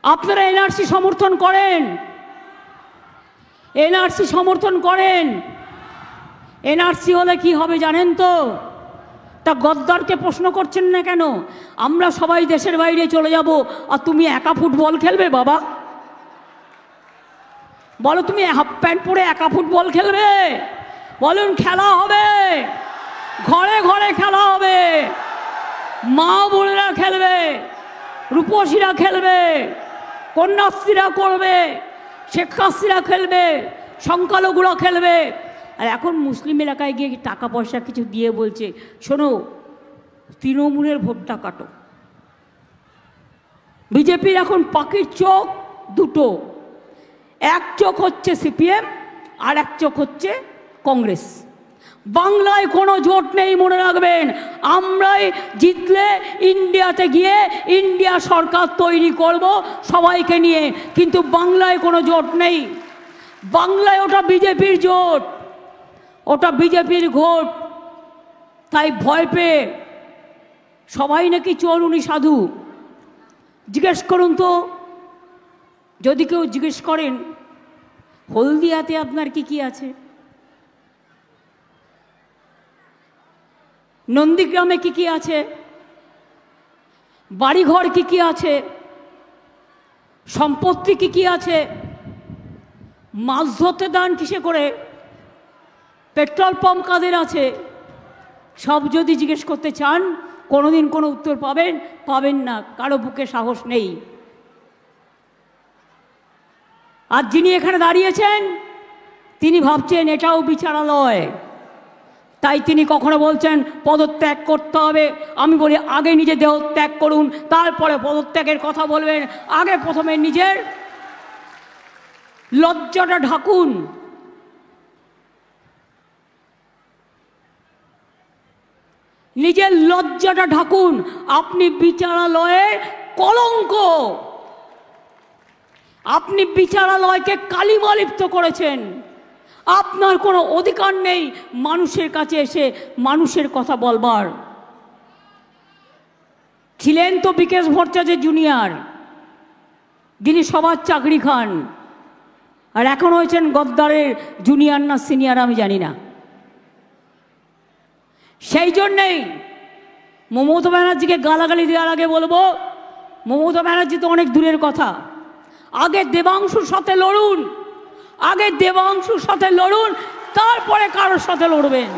আপনারা এনআরসি সমর্থন করেন, এনআরসি সমর্থন করেন। এনআরসি হলে কি হবে জানেন তো? তা গদ্দারকে প্রশ্ন করছেন না কেন? আমরা সবাই দেশের বাইরে চলে যাব, আর তুমি একা ফুটবল খেলবে? বাবা বলো, তুমি হাফ প্যান্ট পরে একা ফুটবল খেলবে? বলুন, খেলা হবে, ঘরে ঘরে খেলা হবে, মা বোনেরা খেলবে, রূপসীরা খেলবে, কন্যাশ্রীরা করবে, শিক্ষাশ্রীরা খেলবে, সংখ্যালঘুরা খেলবে। আর এখন মুসলিম এলাকায় গিয়ে টাকা পয়সা কিছু দিয়ে বলছে, শোনো তৃণমূলের ভোটটা কাটো। বিজেপির এখন পাখির চোখ দুটো, এক চোখ হচ্ছে সিপিএম আর এক চোখ হচ্ছে কংগ্রেস। বাংলায় কোনো জোট নেই, মনে রাখবেন। আমরাই জিতলে ইন্ডিয়াতে গিয়ে ইন্ডিয়া সরকার তৈরি করব সবাইকে নিয়ে, কিন্তু বাংলায় কোনো জোট নেই। বাংলায় ওটা বিজেপির জোট, ওটা বিজেপির ভোট। তাই ভয় পেয়ে সবাই নাকি চোর, উনি সাধু। জিজ্ঞেস করুন তো, যদি কেউ জিজ্ঞেস করেন হলদিয়াতে আপনার কি কি আছে, নন্দীগ্রামে কি কি আছে, বাড়িঘর কি কি আছে, সম্পত্তি কি কি আছে, মাছ ধরতে দান কিসে করে, পেট্রোল পাম্প কাদের আছে, সব যদি জিজ্ঞেস করতে চান কোনোদিন কোনো উত্তর পাবেন? পাবেন না, কারো বুকে সাহস নেই। আর যিনি এখানে দাঁড়িয়েছেন তিনি ভাবছেন এটাও বিচারালয়, তাই তিনি কখনো বলছেন পদত্যাগ করতে হবে। আমি বলি আগে নিজে দেহ ত্যাগ করুন, তারপরে পদত্যাগের কথা বলবেন। আগে প্রথমে নিজের লজ্জাটা ঢাকুন। নিজের লজ্জাটা ঢাকুন। আপনি বিচারালয়ের কলঙ্ক, আপনি বিচারালয়কে কালিমা লিপ্ত করেছেন। আপনার কোনো অধিকার নেই মানুষের কাছে এসে মানুষের কথা বলবার। ছিলেন তো বিকেশ ভট্টাচার্য জুনিয়র, যিনি সবার চাকরি খান, আর এখন হয়েছেন গদ্দারের জুনিয়র না সিনিয়র আমি জানি না। সেই জন্যেই মমতা ব্যানার্জিকে গালাগালি দেওয়ার আগে বলবো, মমতা ব্যানার্জি তো অনেক দূরের কথা, আগে দেবাংশুর সাথে লড়ুন, আগে দেবাংশুর সাথে লড়ুন, তারপরে কারোর সাথে লড়বেন।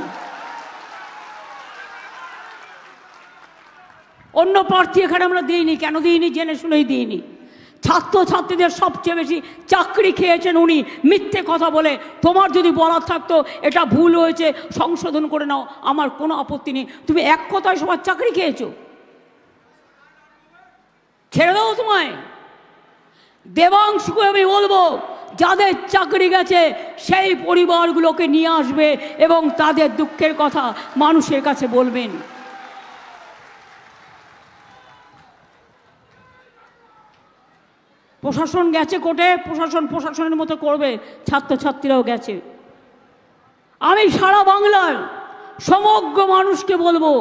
অন্য প্রার্থী এখানে আমরা দিইনি। কেন দিইনি? জেনে শুনেই দিইনি। ছাত্রছাত্রীদের সবচেয়ে বেশি চাকরি খেয়েছেন উনি মিথ্যে কথা বলে। তোমার যদি বলার থাকতো এটা ভুল হয়েছে সংশোধন করে নাও, আমার কোনো আপত্তি নেই। তুমি এক কথায় সবার চাকরি খেয়েছো, ছেড়ে দাও তোমায়। দেবাংশুকে আমি বলবো, যাদের চাকরি গেছে সেই পরিবারগুলোকে নিয়ে আসবে এবং তাদের দুঃখের কথা মানুষের কাছে বলবেন। প্রশাসন গেছে কোর্টে, প্রশাসন প্রশাসনের মতো করবে, ছাত্রছাত্রীরাও গেছে। আমি সারা বাংলার সমগ্র মানুষকে বলবো,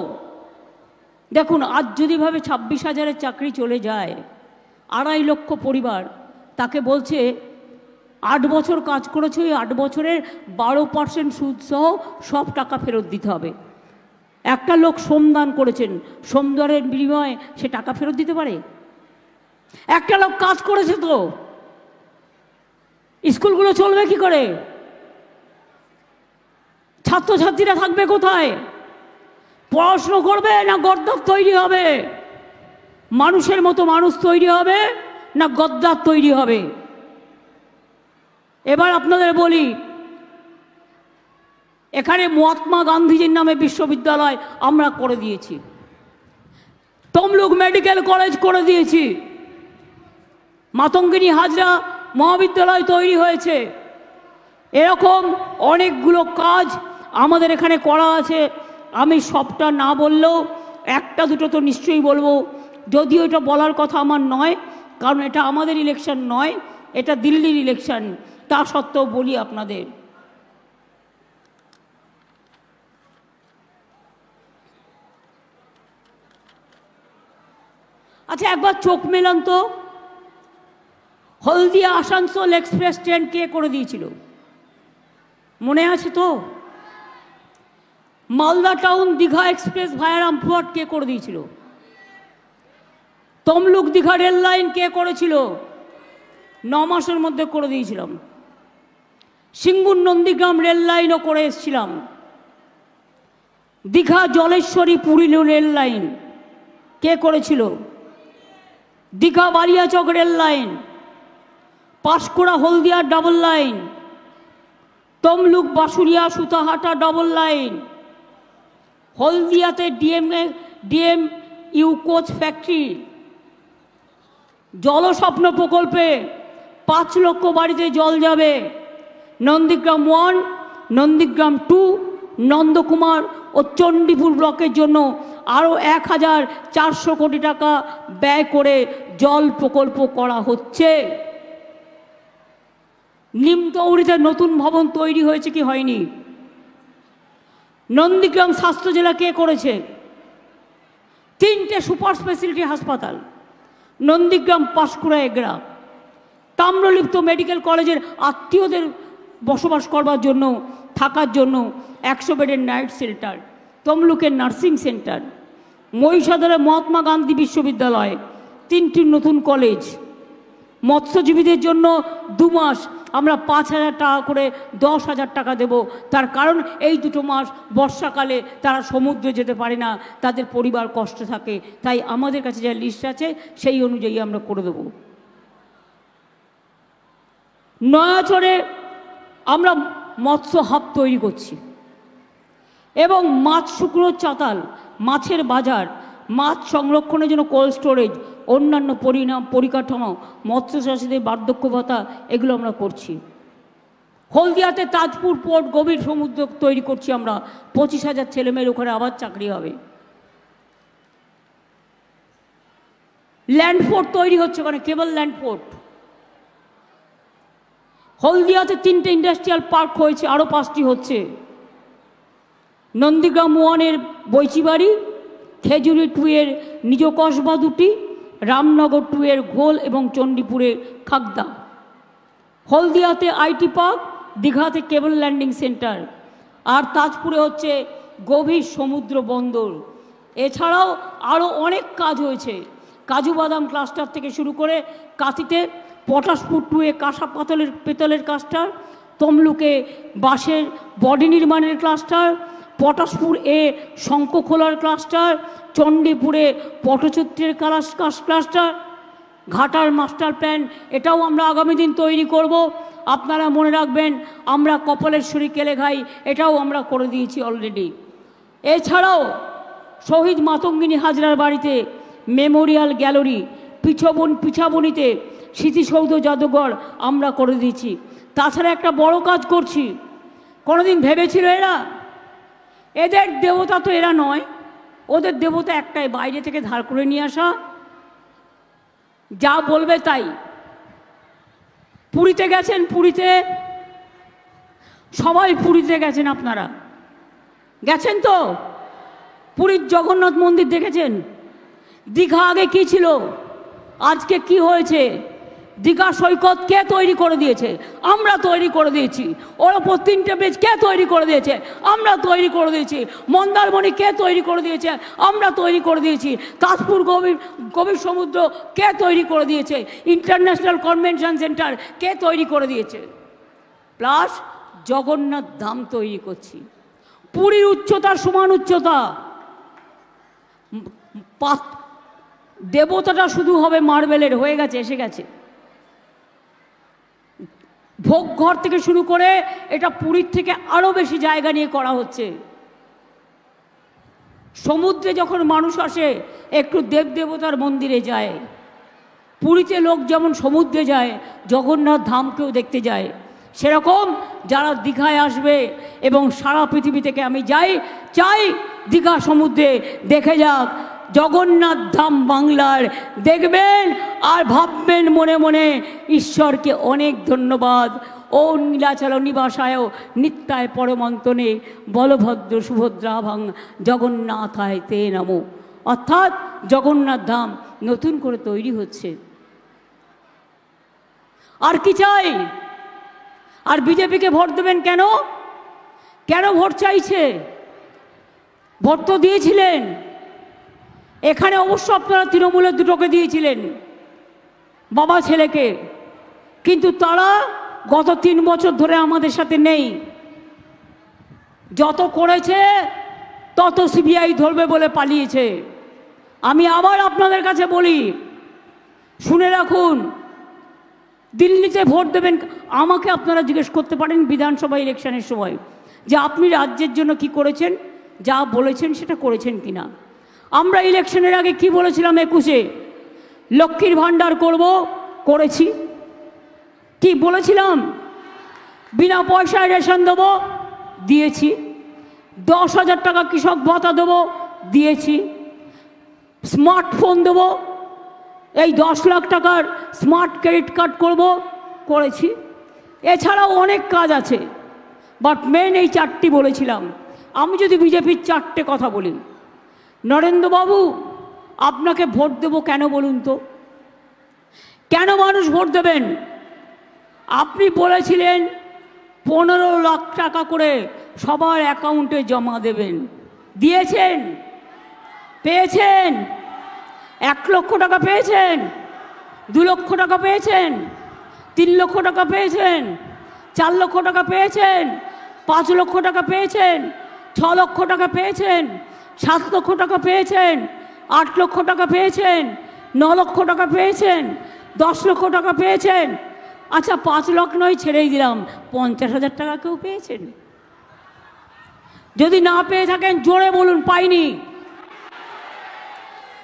দেখুন আজ যদি ভাবে 26,000-এর চাকরি চলে যায়, 2.5 লক্ষ পরিবার, তাকে বলছে 8 বছর কাজ করেছে, ওই 8 বছরের 12% সুদ সহ সব টাকা ফেরত দিতে হবে। একটা লোক শ্রমদান করেছেন, শ্রমদানের বিনিময়ে সে টাকা ফেরত দিতে পারে? একটা লোক কাজ করেছে তো, স্কুলগুলো চলবে কি করে? ছাত্রছাত্রীরা থাকবে কোথায়? পড়াশুনো করবে না গদ্দার তৈরি হবে? মানুষের মতো মানুষ তৈরি হবে না গদ্দার তৈরি হবে? এবার আপনাদের বলি, এখানে মহাত্মা গান্ধীজির নামে বিশ্ববিদ্যালয় আমরা করে দিয়েছি, তমলুক মেডিকেল কলেজ করে দিয়েছি, মাতঙ্গিনী হাজরা মহাবিদ্যালয় তৈরি হয়েছে। এরকম অনেকগুলো কাজ আমাদের এখানে করা আছে। আমি সবটা না বললেও একটা দুটো তো নিশ্চয়ই বলবো, যদিও এটা বলার কথা আমার নয়, কারণ এটা আমাদের ইলেকশন নয়, এটা দিল্লির ইলেকশন। তা সত্ত্বেও বলি আপনাদের, আচ্ছা একবার চোখ মেলান তো, হলদিয়া আসানসোল এক্সপ্রেস ট্রেন কে করে দিয়েছিল? মনে আছে তো? Malda town Digha express via Rampurhat কে করে দিয়েছিল? তমলুক দীঘা রেল লাইন কে করেছিল? 9 মাসের মধ্যে করে দিয়েছিলাম। সিঙ্গুর নন্দীগ্রাম রেল লাইনও করে এসেছিলাম। দীঘা জলেশ্বরী পুরী রেল লাইন কে করেছিল? Digha Baliachak rail line, Panskura Haldia double line, Tamluk Basuria Sutahata double line, হলদিয়াতে DM U coach factory, Jalswapna প্রকল্পে 5 লক্ষ বাড়িতে জল যাবে। নন্দীগ্রাম 1, নন্দীগ্রাম 2, নন্দকুমার ও চণ্ডীপুর ব্লকের জন্য আরও 1400 কোটি টাকা ব্যয় করে জল প্রকল্প করা হচ্ছে। নিমতৌড়িতে নতুন ভবন তৈরি হয়েছে কি হয়নি? নন্দীগ্রাম স্বাস্থ্য জেলা কে করেছে? 3টে সুপার স্পেশালিটি হাসপাতাল, নন্দীগ্রাম, পাঁশকুড়া, এগরা। তাম্রলিপ্ত মেডিকেল কলেজের আত্মীয়দের বসবাস করবার জন্য, থাকার জন্য 100 বেডের নাইট শেল্টার, তমলুকের নার্সিং সেন্টার, মহিষাদলে মহাত্মা গান্ধী বিশ্ববিদ্যালয়, 3টি নতুন কলেজ। মৎস্যজীবীদের জন্য 2 মাস আমরা 5,000 টাকা করে 10,000 টাকা দেব। তার কারণ এই 2 মাস বর্ষাকালে তারা সমুদ্রে যেতে পারে না, তাদের পরিবার কষ্ট থাকে, তাই আমাদের কাছে যা লিস্ট আছে সেই অনুযায়ী আমরা করে দেব। নয়াচরে আমরা মৎস্য হাব তৈরি করছি এবং মাছ শুকনো চাতাল, মাছের বাজার, মাছ সংরক্ষণের জন্য কোল্ড স্টোরেজ, অন্যান্য পরিকাঠামো, মৎস্যচাষীদের বার্ধক্য ভাতা, এগুলো আমরা করছি। হলদিয়াতে তাজপুর পোর্ট, গভীর সমুদ্র তৈরি করছি আমরা। 25,000 ছেলেমেয়ের ওখানে আবার চাকরি হবে। ল্যান্ডপোর্ট তৈরি হচ্ছে ওখানে, কেবল ল্যান্ডপোর্ট। হলদিয়াতে 3টে ইন্ডাস্ট্রিয়াল পার্ক হয়েছে, আরও 5টি হচ্ছে। নন্দীগ্রাম 1-এর বৈচিবাড়ি, খেজুরি 2-এর নিজ কসবা 2টি, রামনগর 2-এর ঘোল এবং চণ্ডীপুরের খাগদা। হলদিয়াতে আইটি পার্ক, দীঘাতে কেবল ল্যান্ডিং সেন্টার, আর তাজপুরে হচ্ছে গভীর সমুদ্র বন্দর। এছাড়াও আরও অনেক কাজ হয়েছে। কাজু বাদাম ক্লাস্টার থেকে শুরু করে কাঁথিতে পটাশপুর 2-এ কাঁসা পেতলের ক্লাস্টার, তমলুকে বাঁশের বডি নির্মাণের ক্লাস্টার, পটাশপুর এ শঙ্খখোলার ক্লাস্টার, চণ্ডীপুরে পটচিত্রের ক্লাস্টার, ঘাটার মাস্টার প্ল্যান, এটাও আমরা আগামী দিন তৈরি করব। আপনারা মনে রাখবেন, আমরা কপালেশ্বরী কেলেঘাই এটাও আমরা করে দিয়েছি অলরেডি। এছাড়াও শহীদ মাতঙ্গিনী হাজরার বাড়িতে মেমোরিয়াল গ্যালারি, পিছাবনিতে স্মৃতিসৌধ জাদুঘর আমরা করে দিয়েছি। তাছাড়া একটা বড় কাজ করছি। কোনোদিন ভেবেছিল এদের দেবতা তো এরা নয়, ওদের দেবতা একটাই, বাইরে থেকে ধার করে নিয়ে আসা, যা বলবে তাই। পুরীতে গেছেন? পুরীতে সবাই পুরীতে গেছেন, আপনারা গেছেন তো? পুরীর জগন্নাথ মন্দির দেখেছেন? দীঘা আগে কি ছিল, আজকে কি হয়েছে? দীঘা সৈকত কে তৈরি করে দিয়েছে? আমরা তৈরি করে দিয়েছি। ওর ওপর 3টে ব্রিজ কে তৈরি করে দিয়েছে? আমরা তৈরি করে দিয়েছি। মন্দারমণি কে তৈরি করে দিয়েছে? আমরা তৈরি করে দিয়েছি। তাজপুর গভীর সমুদ্র কে তৈরি করে দিয়েছে? ইন্টারন্যাশনাল কনভেনশন সেন্টার কে তৈরি করে দিয়েছে? প্লাস জগন্নাথ ধাম তৈরি করছি। পুরীর উচ্চতার সমান উচ্চতা। দেবতাটা শুধু হবে মার্বেলের, হয়ে গেছে, এসে গেছে। ভোগ ঘর থেকে শুরু করে এটা পুরীর থেকে আরও বেশি জায়গা নিয়ে করা হচ্ছে। সমুদ্রে যখন মানুষ আসে একটু দেবদেবতার মন্দিরে যায়, পুরীতে লোক যেমন সমুদ্রে যায় জগন্নাথ ধামকেও দেখতে যায়, সেরকম যারা দীঘায় আসবে এবং সারা পৃথিবী থেকে আমি চাই দীঘা সমুদ্রে দেখে যাক জগন্নাথ ধাম বাংলার, দেখবেন আর ভাববেন মনে মনে ঈশ্বরকে অনেক ধন্যবাদ। ও নীলাচল নিবাসায় নিত্যায় পরমন্তনে বলভদ্র সুভদ্রা ভাং জগন্নাথায় তে নমো। অর্থাৎ জগন্নাথ ধাম নতুন করে তৈরি হচ্ছে। আর কি চাই? আর বিজেপিকে ভোট দেবেন কেন? কেন ভোট চাইছে? ভোট তো দিয়েছিলেন এখানে, অবশ্য আপনারা তৃণমূলের দুটোকে দিয়েছিলেন, বাবা ছেলেকে, কিন্তু তারা গত 3 বছর ধরে আমাদের সাথে নেই। যত করেছে তত সিবিআই ধরবে বলে পালিয়েছে। আমি আবার আপনাদের কাছে বলি, শুনে রাখুন, দিল্লিতে ভোট দেবেন, আমাকে আপনারা জিজ্ঞেস করতে পারেন বিধানসভা ইলেকশনের সময় যে আপনি রাজ্যের জন্য কি করেছেন, যা বলেছেন সেটা করেছেন কিনা। আমরা ইলেকশনের আগে কি বলেছিলাম? 21-এ লক্ষ্মীর ভাণ্ডার করব, করেছি। কি বলেছিলাম? বিনা পয়সায় রেশন দেবো, দিয়েছি। 10,000 টাকা কৃষক ভাতা দেবো, দিয়েছি। স্মার্টফোন দেবো, এই 10 লাখ টাকার স্মার্ট ক্রেডিট কার্ড করব, করেছি। এছাড়াও অনেক কাজ আছে, বাট মেন এই 4টি বলেছিলাম। আমি যদি বিজেপির 4টে কথা বলি, নরেন্দ্রবাবু আপনাকে ভোট দেব কেন বলুন তো? কেন মানুষ ভোট দেবেন? আপনি বলেছিলেন 15 লাখ টাকা করে সবার অ্যাকাউন্টে জমা দেবেন, দিয়েছেন? পেয়েছেন? 1 লক্ষ টাকা পেয়েছেন? 2 লক্ষ টাকা পেয়েছেন? 3 লক্ষ টাকা পেয়েছেন? 4 লক্ষ টাকা পেয়েছেন? 5 লক্ষ টাকা পেয়েছেন? 6 লক্ষ টাকা পেয়েছেন? 7 লক্ষ টাকা পেয়েছেন? 8 লক্ষ টাকা পেয়েছেন? 9 লক্ষ টাকা পেয়েছেন? 10 লক্ষ টাকা পেয়েছেন? আচ্ছা 5 লক্ষ নয়, ছেড়েই দিলাম, 50,000 টাকা কেউ পেয়েছেন? যদি না পেয়ে থাকেন জোরে বলুন পাইনি।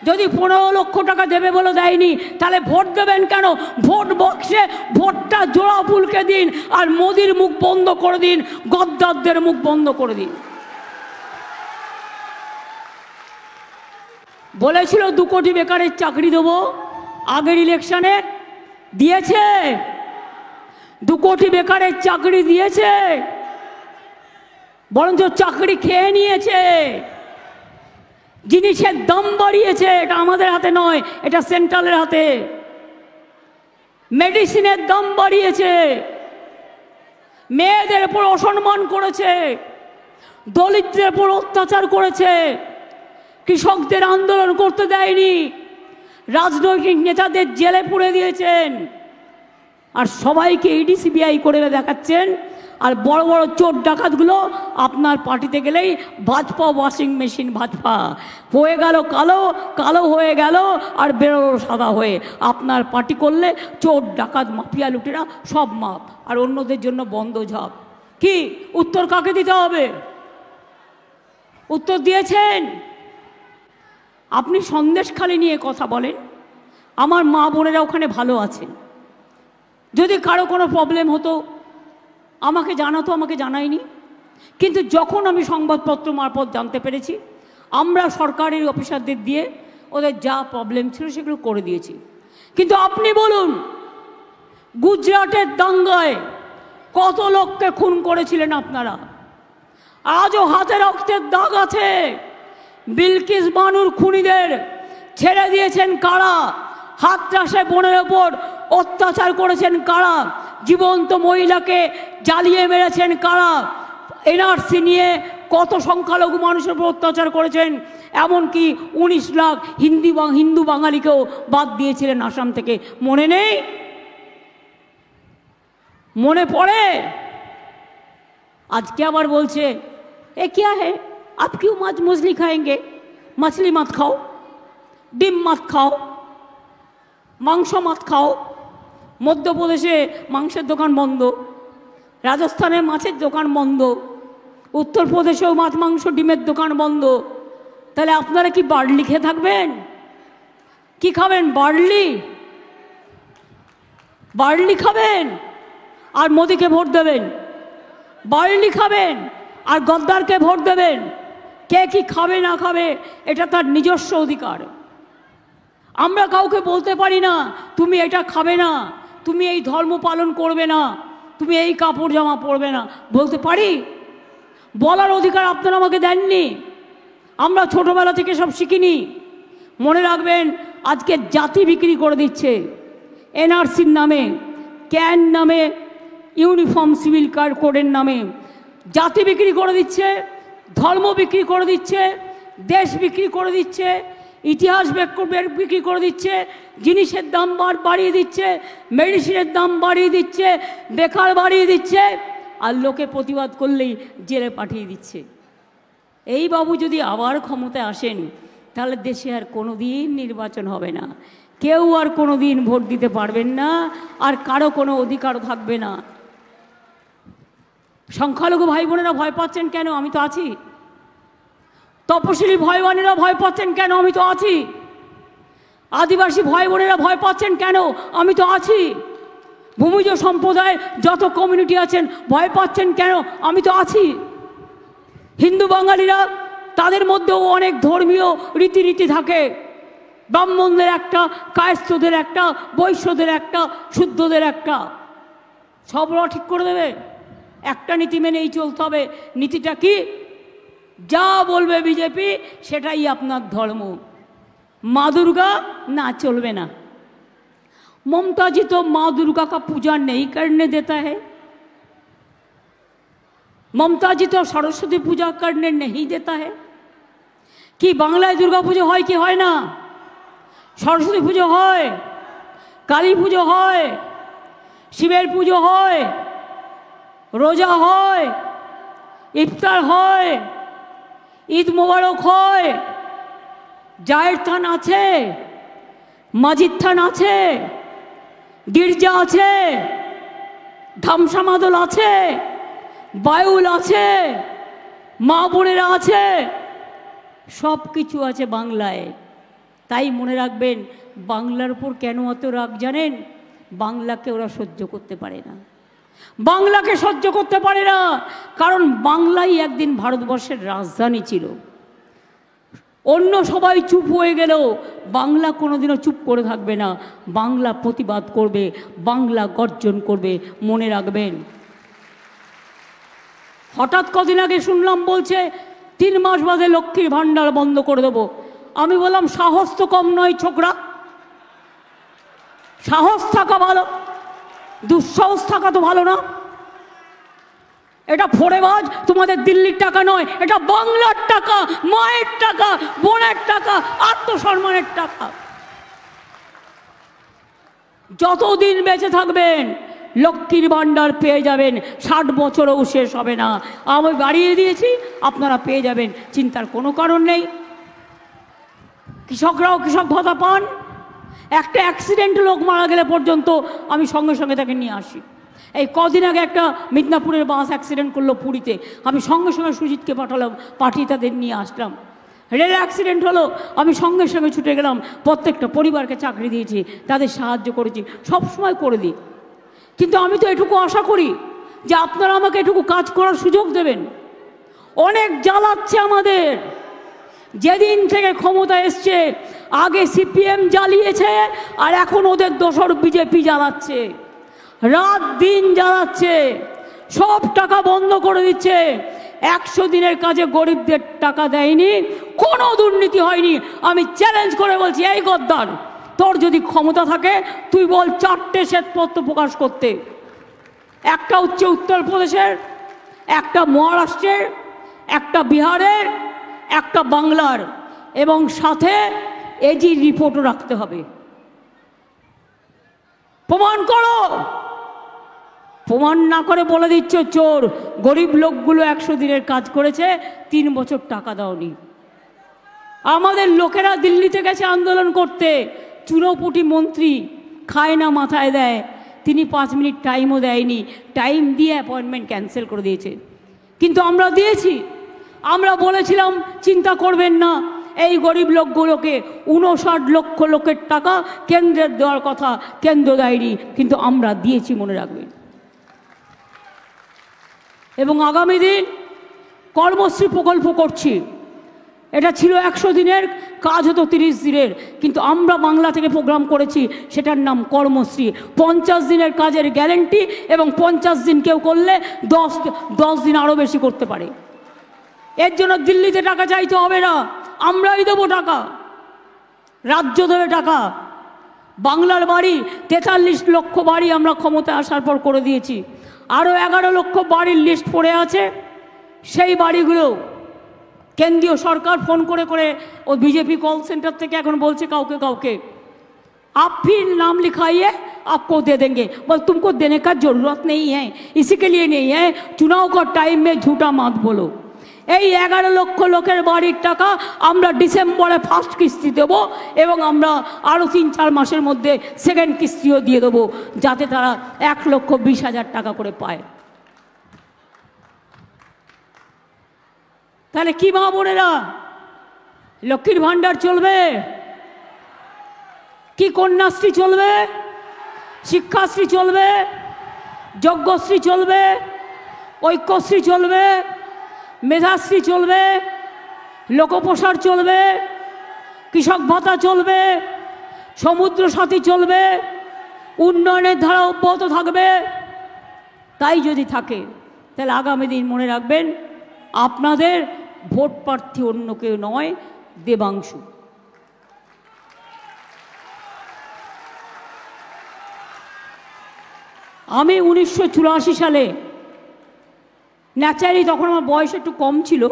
যদি 15 লক্ষ টাকা দেবে বলে দেয়নি, তাহলে ভোট দেবেন কেন? ভোট বক্সে ভোটটা জোড়া ফুলকে দিন, আর মোদির মুখ বন্ধ করে দিন, গদ্দারদের মুখ বন্ধ করে দিন। বলেছিল 2 কোটি বেকারের চাকরি দেবো, আগের ইলেকশনে দিয়েছে? 2 কোটি বেকারের চাকরি দিয়েছে? বরঞ্চ চাকরি খেয়ে নিয়েছে, জিনিসের দাম বাড়িয়েছে। এটা আমাদের হাতে নয়, এটা সেন্ট্রালের হাতে। মেডিসিনের দাম বাড়িয়েছে, মেয়েদের উপর অসম্মান করেছে, দলিতদের উপর অত্যাচার করেছে, কৃষকদের আন্দোলন করতে দেয়নি, রাজনৈতিক নেতাদের জেলে পুরে দিয়েছেন, আর সবাইকে ইডি সিবিআই করে দেখাচ্ছেন। আর বড় বড় চোর ডাকাতগুলো আপনার পার্টিতে গেলেই ভাজপা ওয়াশিং মেশিন, ভাজপা হয়ে গেল কালো, কালো হয়ে গেল আর বেরোলো সাদা হয়ে। আপনার পার্টি করলে চোর ডাকাত মাফিয়া লুটেরা সব মাপ, আর অন্যদের জন্য বন্ধ ঝাপ। কি উত্তর কাকে দিতে হবে? উত্তর দিয়েছেন? আপনি সন্দেশখালি নিয়ে কথা বলেন, আমার মা বোনেরা ওখানে ভালো আছেন। যদি কারো কোনো প্রবলেম হতো আমাকে জানাতো, আমাকে জানায়নি। কিন্তু যখন আমি সংবাদপত্র মারফত জানতে পেরেছি, আমরা সরকারি অফিসারদের দিয়ে ওদের যা প্রবলেম ছিল সেগুলো করে দিয়েছি। কিন্তু আপনি বলুন, গুজরাটের দাঙ্গায় কত লোককে খুন করেছিলেন আপনারা? আজও হাতে রক্তের দাগ আছে। বিলকিস বানুর খুনিদের ছেড়ে দিয়েছেন কারা? হাতরাসে বোনের ওপর অত্যাচার করেছেন কারা? জীবন্ত মহিলাকে জ্বালিয়ে মেরেছেন কারা? এনআরসি নিয়ে কত সংখ্যালঘু মানুষের উপর অত্যাচার করেছেন, এমনকি 19 লাখ হিন্দু বাঙালিকেও বাদ দিয়েছিলেন আসাম থেকে। মনে নেই? মনে পড়ে? আজকে আবার বলছে এ क्या है, आप क्यों मछली खाएंगे? मछली मत खाओ, ডিম मत खाओ, মাংস मत खाओ, মধ্যপ্রদেশে মাংসের দোকান বন্ধ, রাজস্থানে মাছের দোকান বন্ধ, উত্তরপ্রদেশেও মাছ মাংস ডিমের দোকান বন্ধ। তাহলে আপনারা কি বার্লি খেয়ে থাকবেন? কি খাবেন? বার্লি খাবেন আর মোদিকে ভোট দেবেন। বার্লি খাবেন আর গদ্দারকে ভোট দেবেন। কে কি খাবে না খাবে এটা তার নিজস্ব অধিকার। আমরা কাউকে বলতে পারি না তুমি এটা খাবে না, তুমি এই ধর্ম পালন করবে না, তুমি এই কাপড় জামা পরবে না। বলতে পারি? বলার অধিকার আপনারা আমাকে দেননি। আমরা ছোটবেলা থেকে সব শিখিনি। মনে রাখবেন, আজকে জাতি বিক্রি করে দিচ্ছে এনআরসির নামে, ক্যান নামে, ইউনিফর্ম সিভিল কোডের নামে জাতি বিক্রি করে দিচ্ছে, ধর্ম বিক্রি করে দিচ্ছে, দেশ বিক্রি করে দিচ্ছে, ইতিহাস বিক্রি করে দিচ্ছে, জিনিসের দাম বাড়িয়ে দিচ্ছে, মেডিসিনের দাম বাড়িয়ে দিচ্ছে, বেকার বাড়িয়ে দিচ্ছে, আর লোকে প্রতিবাদ করলেই জেলে পাঠিয়ে দিচ্ছে। এই বাবু যদি আবার ক্ষমতায় আসেন তাহলে দেশে আর কোনো দিন নির্বাচন হবে না, কেউ আর কোনো দিন ভোট দিতে পারবেন না, আর কারো কোনো অধিকার থাকবে না। সংখ্যালঘু ভাই বোনেরা ভয় পাচ্ছেন কেন? আমি তো আছি। তপশিলি ভাই বোনেরা ভয় পাচ্ছেন কেন? আমি তো আছি। আদিবাসী ভাই বোনেরা ভয় পাচ্ছেন কেন? আমি তো আছি। ভূমিজ সম্প্রদায়ের যত কমিউনিটি আছেন ভয় পাচ্ছেন কেন? আমি তো আছি। হিন্দু বাঙালিরা তাদের মধ্যেও অনেক ধর্মীয় রীতিনীতি থাকে। ব্রাহ্মণদের একটা, কায়স্থদের একটা, বৈশ্যদের একটা, শুদ্ধদের একটা, সব ঠিক করে দেবে। একটা নীতি মেনেই চলতে হবে। নীতিটা কি? যা বলবে বিজেপি সেটাই আপনার ধর্ম। মা दुर्गा ना चलবে না। ममता जी तो माँ दुर्गा का पूजा नहीं करने देता है। ममता जी तो सरस्वती पूजा करने नहीं देता है। कि बांग्लाয় दुर्गा পুজো হয় কি হয় না? सरस्वती পুজো হয়, কালী পুজো হয়, শিবের পুজো হয়, রোজা হয়, ইফতার হয়, ঈদ মোবারক হয়, জায়ের থান আছে, মাজিদ থান আছে, গির্জা আছে, ধামসা মাদল আছে, বায়ুল আছে, মা বোনেরা আছে, সব কিছু আছে বাংলায়। তাই মনে রাখবেন, বাংলার উপর কেন অত রাগ জানেন? বাংলাকে ওরা সহ্য করতে পারে না। বাংলাকে সহ্য করতে পারে না কারণ বাংলাই একদিন ভারতবর্ষের রাজধানী ছিল। অন্য সবাই চুপ হয়ে গেলেও বাংলা কোনোদিনও চুপ করে থাকবে না। বাংলা প্রতিবাদ করবে, বাংলা গর্জন করবে। মনে রাখবেন। হঠাৎ কদিন আগে শুনলাম বলছে 3 মাস বাদে লক্ষ্মীর ভাণ্ডার বন্ধ করে দেবো। আমি বললাম সাহস তো কম নয় ছোকরা, সাহস থাকা ভালো, দুঃসাহস থাকা তো ভালো না। এটা ফোড়েবাজ তোমাদের দিল্লির টাকা নয়, এটা বাংলার টাকা, মায়ের টাকা, বোনের টাকা, আত্মসম্মানের টাকা। যতদিন বেঁচে থাকবেন লক্ষ্মীর ভাণ্ডার পেয়ে যাবেন, 60 বছরও শেষ হবে না। আমি বাড়িয়ে দিয়েছি, আপনারা পেয়ে যাবেন, চিন্তার কোনো কারণ নেই। কৃষকরাও কৃষক ভাতা পান। একটা অ্যাক্সিডেন্ট লোক মারা গেলে পর্যন্ত আমি সঙ্গে সঙ্গে তাকে নিয়ে আসি। এই কদিন আগে একটা মিদনাপুরের বাস অ্যাক্সিডেন্ট করলো পুরীতে, আমি সঙ্গে সঙ্গে সুজিতকে পাঠিয়ে তাদের নিয়ে আসলাম। রেল অ্যাক্সিডেন্ট হলো, আমি সঙ্গে সঙ্গে ছুটে গেলাম, প্রত্যেকটা পরিবারকে চাকরি দিয়েছি, তাদের সাহায্য করেছি, সব সময় করে দিই। কিন্তু আমি তো এটুকু আশা করি যে আপনারা আমাকে এটুকু কাজ করার সুযোগ দেবেন। অনেক জ্বালাচ্ছে আমাদের। যেদিন থেকে ক্ষমতা এসছে, আগে সিপিএম জ্বালিয়েছে আর এখন ওদের দোসর বিজেপি জ্বালাচ্ছে, রাত দিন জ্বালাচ্ছে, সব টাকা বন্ধ করে দিচ্ছে। 100 দিনের কাজে গরিবদের টাকা দেয়নি, কোনো দুর্নীতি হয়নি। আমি চ্যালেঞ্জ করে বলছি, এই গদ্দার, তোর যদি ক্ষমতা থাকে তুই বল 4টে শ্বেতপত্র প্রকাশ করতে। একটা হচ্ছে উত্তরপ্রদেশের, একটা মহারাষ্ট্রের, একটা বিহারের, একটা বাংলার, এবং সাথে এজি রিপোর্টও রাখতে হবে। প্রমাণ করো। প্রমাণ না করে বলে দিচ্ছ চোর। গরিব লোকগুলো 100 দিনের কাজ করেছে, 3 বছর টাকা দাওনি। আমাদের লোকেরা দিল্লিতে গেছে আন্দোলন করতে, চুনোপুটি মন্ত্রী খায় না মাথায় দেয়, তিনি 5 মিনিট টাইমও দেয়নি, টাইম দিয়ে অ্যাপয়েন্টমেন্ট ক্যান্সেল করে দিয়েছে। কিন্তু আমরা দিয়েছি, আমরা বলেছিলাম চিন্তা করবেন না, এই গরিব লোকগুলোকে 59 লক্ষ লোকের টাকা কেন্দ্রের দেওয়ার কথা, কেন্দ্র দেয়নি, কিন্তু আমরা দিয়েছি, মনে রাখবেন। এবং আগামী দিন কর্মশ্রী প্রকল্প করছি। এটা ছিল 100 দিনের কাজ, হতো 30 দিনের, কিন্তু আমরা বাংলা থেকে প্রোগ্রাম করেছি, সেটার নাম কর্মশ্রী। 50 দিনের কাজের গ্যারেন্টি, এবং 50 দিন কেউ করলে 10 দিন আরও বেশি করতে পারে। এর জন্য দিল্লিতে টাকা চাইতে হবে না, আমরাই দেবো টাকা, রাজ্য দেবে টাকা। বাংলার বাড়ি 43 লক্ষ বাড়ি আমরা ক্ষমতায় আসার পর করে দিয়েছি। আরও 11 লক্ষ বাড়ির লিস্ট পড়ে আছে। সেই বাড়িগুলো কেন্দ্রীয় সরকার ফোন করে করে, ও বিজেপি কল সেন্টার থেকে এখন বলছে কাউকে কাউকে, आप फिर नाम लिखाइए, आपको दे देंगे। बस तुमको देने का जरूरत नहीं है, इसी के लिए नहीं है, चुनाव का टाइम में झूठा मत बोलो। এই 11 লক্ষ লোকের বাড়ির টাকা আমরা ডিসেম্বরে ফার্স্ট কিস্তি দেব, এবং আমরা আরও 3-4 মাসের মধ্যে সেকেন্ড কিস্তিও দিয়ে দেবো, যাতে তারা 1,20,000 টাকা করে পায়। তাহলে কি মা বোনেরা, লক্ষ্মীর ভাণ্ডার চলবে কি? কন্যাশ্রী চলবে, শিক্ষাশ্রী চলবে, যজ্ঞশ্রী চলবে, ঐক্যশ্রী চলবে, মেধাশ্রী চলবে, লোকপ্রসার চলবে, কৃষক ভাতা চলবে, সমুদ্র সাথী চলবে, উন্নয়নের ধারা অব্যাহত থাকবে। তাই যদি থাকে, তাহলে আগামী দিন মনে রাখবেন, আপনাদের ভোট প্রার্থী অন্য কেউ নয়, দেবাংশু। আমি 1984 সালে, ন্যাচারালি তখন আমার বয়স একটু কম ছিল,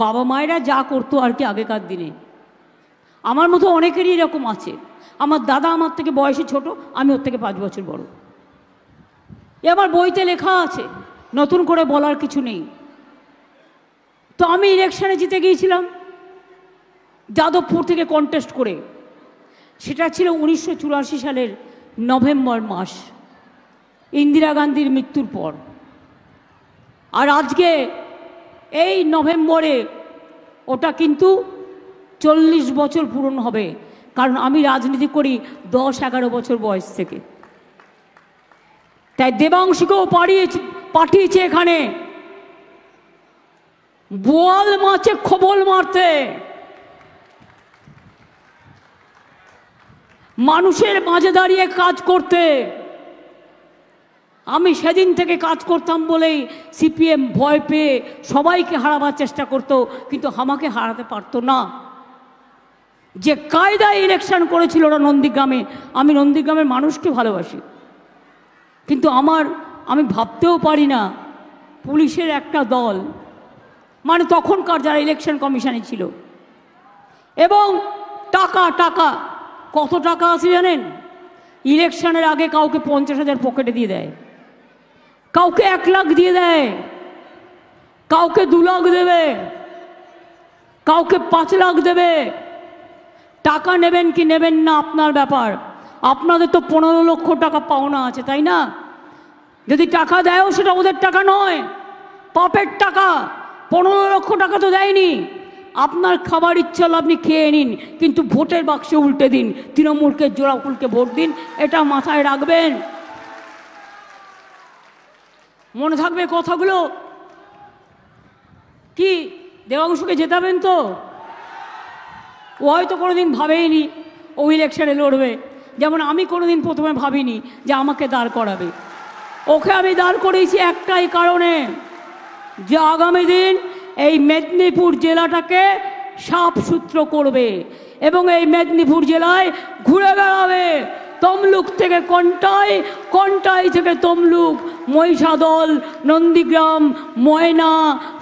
বাবা মায়েরা যা করতো আর কি আগেকার দিনে, আমার মতো অনেকেরই এরকম আছে। আমার দাদা আমার থেকে বয়সে ছোট, আমি ওর থেকে 5 বছর বড়। এ আমার বইতে লেখা আছে, নতুন করে বলার কিছু নেই। তো আমি ইলেকশনে জিতে গিয়েছিলাম যাদবপুর থেকে কন্টেস্ট করে। সেটা ছিল 1984 সালের নভেম্বর মাস, ইন্দিরা গান্ধীর মৃত্যুর পর। আর আজকে এই নভেম্বরে ওটা কিন্তু 40 বছর পূরণ হবে, কারণ আমি রাজনীতি করি 10-11 বছর বয়স থেকে। তাই দেবাংশুকেও পাঠিয়েছে এখানে বোয়াল মাছে খবল মারতে, মানুষের মাঝে দাঁড়িয়ে কাজ করতে। আমি সেদিন থেকে কাজ করতাম বলেই সিপিএম ভয় পেয়ে সবাইকে হারাবার চেষ্টা করতো, কিন্তু আমাকে হারাতে পারতো না। যে কায়দায় ইলেকশন করেছিল ওরা নন্দীগ্রামে, আমি নন্দীগ্রামের মানুষকে ভালোবাসি, কিন্তু আমি ভাবতেও পারি না পুলিশের একটা দল, মানে তখনকার যারা ইলেকশন কমিশনে ছিল, এবং টাকা কত টাকা আছে জানেন? ইলেকশনের আগে কাউকে 50,000 পকেটে দিয়ে দেয়, কাউকে 1 লাখ দিয়ে দেয়, কাউকে 2 লাখ দেবে, কাউকে 5 লাখ দেবে। টাকা নেবেন কি নেবেন না আপনার ব্যাপার। আপনাদের তো 15 লক্ষ টাকা পাওনা আছে, তাই না? যদি টাকা দেয়ও সেটা ওদের টাকা নয়, পাপের টাকা। 15 লক্ষ টাকা তো দেয়নি। আপনার খাবার ইচ্ছা হলো আপনি খেয়ে নিন, কিন্তু ভোটের বাক্সে উল্টে দিন, তৃণমূলকে জোড়াফুলকে ভোট দিন, এটা মাথায় রাখবেন। মনে থাকবে কথাগুলো। কি দেবাংশুকে জেতাবেন তো? ও হয়তো কোনোদিন ভাবেইনি ও ইলেকশনে লড়বে, যেমন আমি কোনোদিন প্রথমে ভাবিনি যে আমাকে দাঁড় করাবে। ওকে আমি দাঁড় করিয়েছি একটাই কারণে, যে আগামী দিন এই মেদিনীপুর জেলাটাকে সাফসুত্র করবে, এবং এই মেদিনীপুর জেলায় ঘুরে বেড়াবে তমলুক থেকে কন্টাই, কন্টাই থেকে তমলুক, মহিষাদল, নন্দীগ্রাম, ময়না,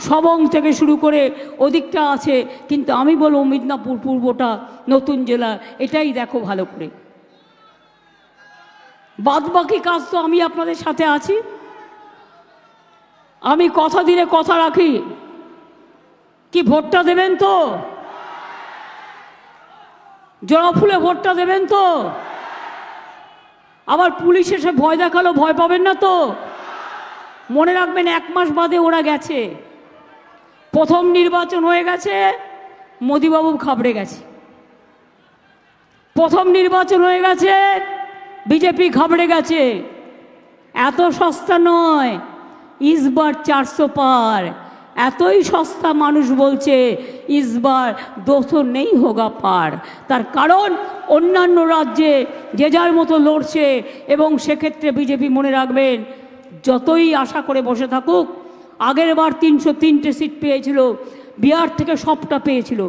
সবং থেকে শুরু করে ওদিকটা আছে। কিন্তু আমি বলবো মিদনাপুর পূর্বটা নতুন জেলা, এটাই দেখো ভালো করে। বাদবাকি কাজ তো আমি আপনাদের সাথে আছি। আমি কথা দিলে কথা রাখি। কি ভোটটা দেবেন তো? জোড়া ফুলে ভোটটা দেবেন তো? আবার পুলিশ এসে ভয় দেখালো, ভয় পাবেন না তো। মনে রাখবেন 1 মাস বাদে ওরা গেছে, প্রথম নির্বাচন হয়ে গেছে, মোদিবাবু ঘাবড়ে গেছে। প্রথম নির্বাচন হয়ে গেছে, বিজেপি ঘাবড়ে গেছে। এত সস্তা নয়, ইসবার 400 পার। এতই সস্তা মানুষ বলছে ইসবার 200 নেই হোগা পার। তার কারণ অন্যান্য রাজ্যে যে যার মতো লড়ছে, এবং সেক্ষেত্রে বিজেপি মনে রাখবেন যতই আশা করে বসে থাকুক, আগের বার 303টে সিট পেয়েছিল, বিহার থেকে সবটা পেয়েছিল,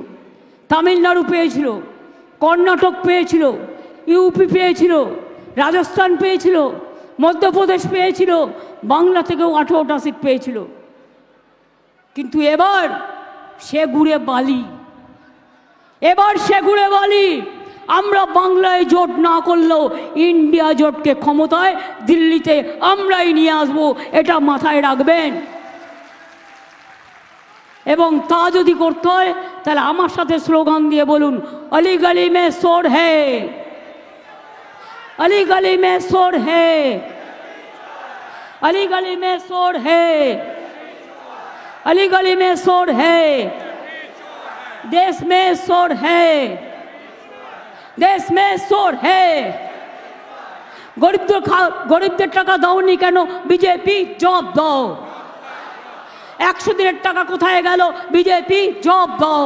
তামিলনাড়ু পেয়েছিল, কর্ণাটক পেয়েছিল, ইউপি পেয়েছিল, রাজস্থান পেয়েছিল, মধ্যপ্রদেশ পেয়েছিল, বাংলা থেকেও 18টা সিট পেয়েছিল। কিন্তু এবার সে গুড়ে বালি, এবার সে গুড়ে বালি। আমরা বাংলায় জোট না করলেও ইন্ডিয়া জোটকে ক্ষমতায় দিল্লিতে আমরাই নিয়ে আসবো, এটা মাথায় রাখবেন। এবং তা যদি করতে হয় তাহলে আমার সাথে স্লোগান দিয়ে বলুন, অলি গলি মে শোর হে, অলি গলি মে শোর হে, अली गली में शोर है, अली गली में शोर है, देश में शोर है, देश में शोर है। গরিবদের টাকা দাওনি কেন? বিজেপি জব দাও। 100 দিনের টাকা কোথায় গেল? বিজেপি জব দাও।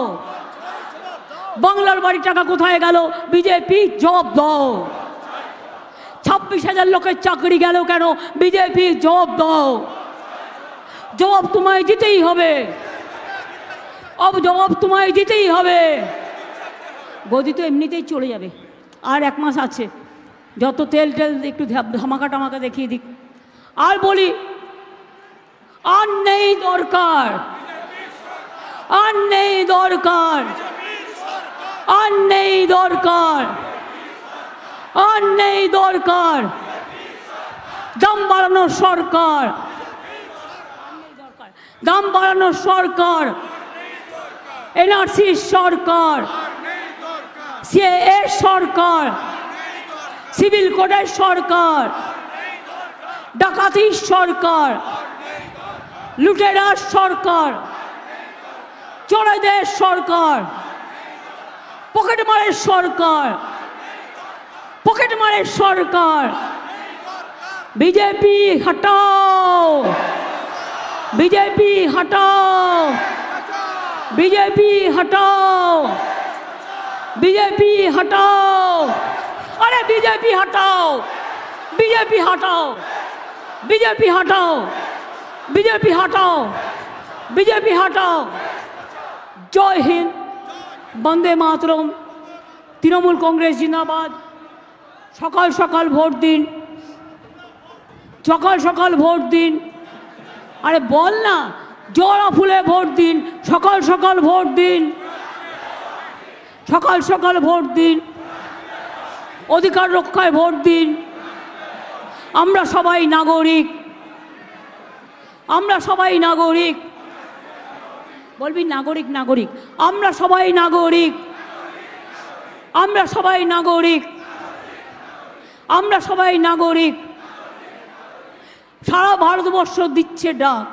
বাংলার বাড়ি টাকা কোথায় গেল? বিজেপি জব দাও। 26,000 লোকের চাকরি গেল কেন? বিজেপি জবাব দাও। জবাব তোমায় দিতেই হবে, জবাব তোমায় দিতেই হবে। গদি তো এমনিতেই চলে যাবে, আর 1 মাস আছে, যত তেল একটু ধামাকা টামাকা দেখিয়ে দিক। আর বলি, আর নেই দরকার, আর নেই দরকার, আর নেই দরকার, আর নেই দরকার দাম বাড়ানোর সরকার, দাম বাড়ানোর সরকার, এনআরসি সরকার, সিএএ সরকার, সিভিল কোডের সরকার, ডাকাতির সরকার, লুটেরার সরকার, চোরেদের সরকার, পকেটমারের সরকার, পকেটমারের সরকার। বিজেপি হটাও, বিজেপি হটাও, বিজেপি হটাও, বিজেপি হটাও। আরে বিজেপি হটাও, বিজেপি হটাও, বিজেপি হটাও, বিজেপি হটাও, বিজেপি হটাও। জয় হিন্দ, বন্দে মাতরম, তৃণমূল কংগ্রেস জিন্দাবাদ। সকাল সকাল ভোট দিন, সকাল সকাল ভোট দিন। আরে বল না, জোড়া ফুলে ভোট দিন, সকাল সকাল ভোট দিন, সকাল সকাল ভোট দিন, অধিকার রক্ষায় ভোট দিন। আমরা সবাই নাগরিক, আমরা সবাই নাগরিক। বলবি নাগরিক, নাগরিক, আমরা সবাই নাগরিক, আমরা সবাই নাগরিক, আমরা সবাই নাগরিক। সারা ভারতবর্ষ দিচ্ছে ডাক,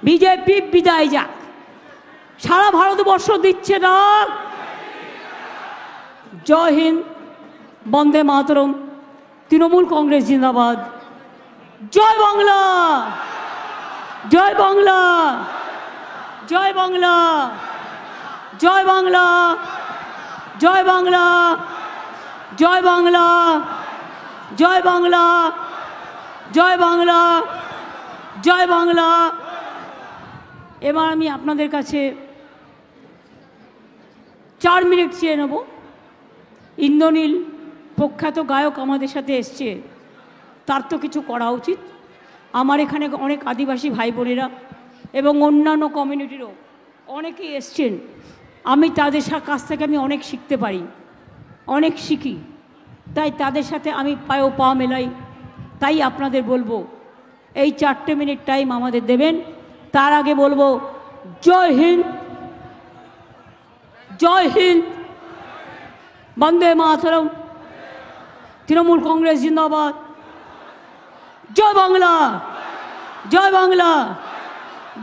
বিজেপি বিদায় যাক। সারা ভারতবর্ষ দিচ্ছে ডাক। জয় হিন্দ, বন্দে মাতরম, তৃণমূল কংগ্রেস জিন্দাবাদ। জয় বাংলা, জয় বাংলা, জয় বাংলা, জয় বাংলা, জয় বাংলা, জয় বাংলা, জয় বাংলা, জয় বাংলা, জয় বাংলা। এবার আমি আপনাদের কাছে 4 মিনিট চেয়ে নেব। ইন্দ্রনীল প্রখ্যাত গায়ক আমাদের সাথে এসছে, তার তো কিছু করা উচিত। আমার এখানে অনেক আদিবাসী ভাই বোনেরা এবং অন্যান্য কমিউনিটিরও অনেকেই এসছেন। আমি তাদের কাছ থেকে আমি অনেক শিখতে পারি, অনেক শিখি। তাই তাদের সাথে আমি পায়েও পা মেলাই। তাই আপনাদের বলবো, এই 4টে মিনিট টাইম আমাদের দেবেন। তার আগে বলবো জয় হিন্দ, জয় হিন্দ, বন্দে মাতরম, তৃণমূল কংগ্রেস জিন্দাবাদ। জয় বাংলা, জয় বাংলা,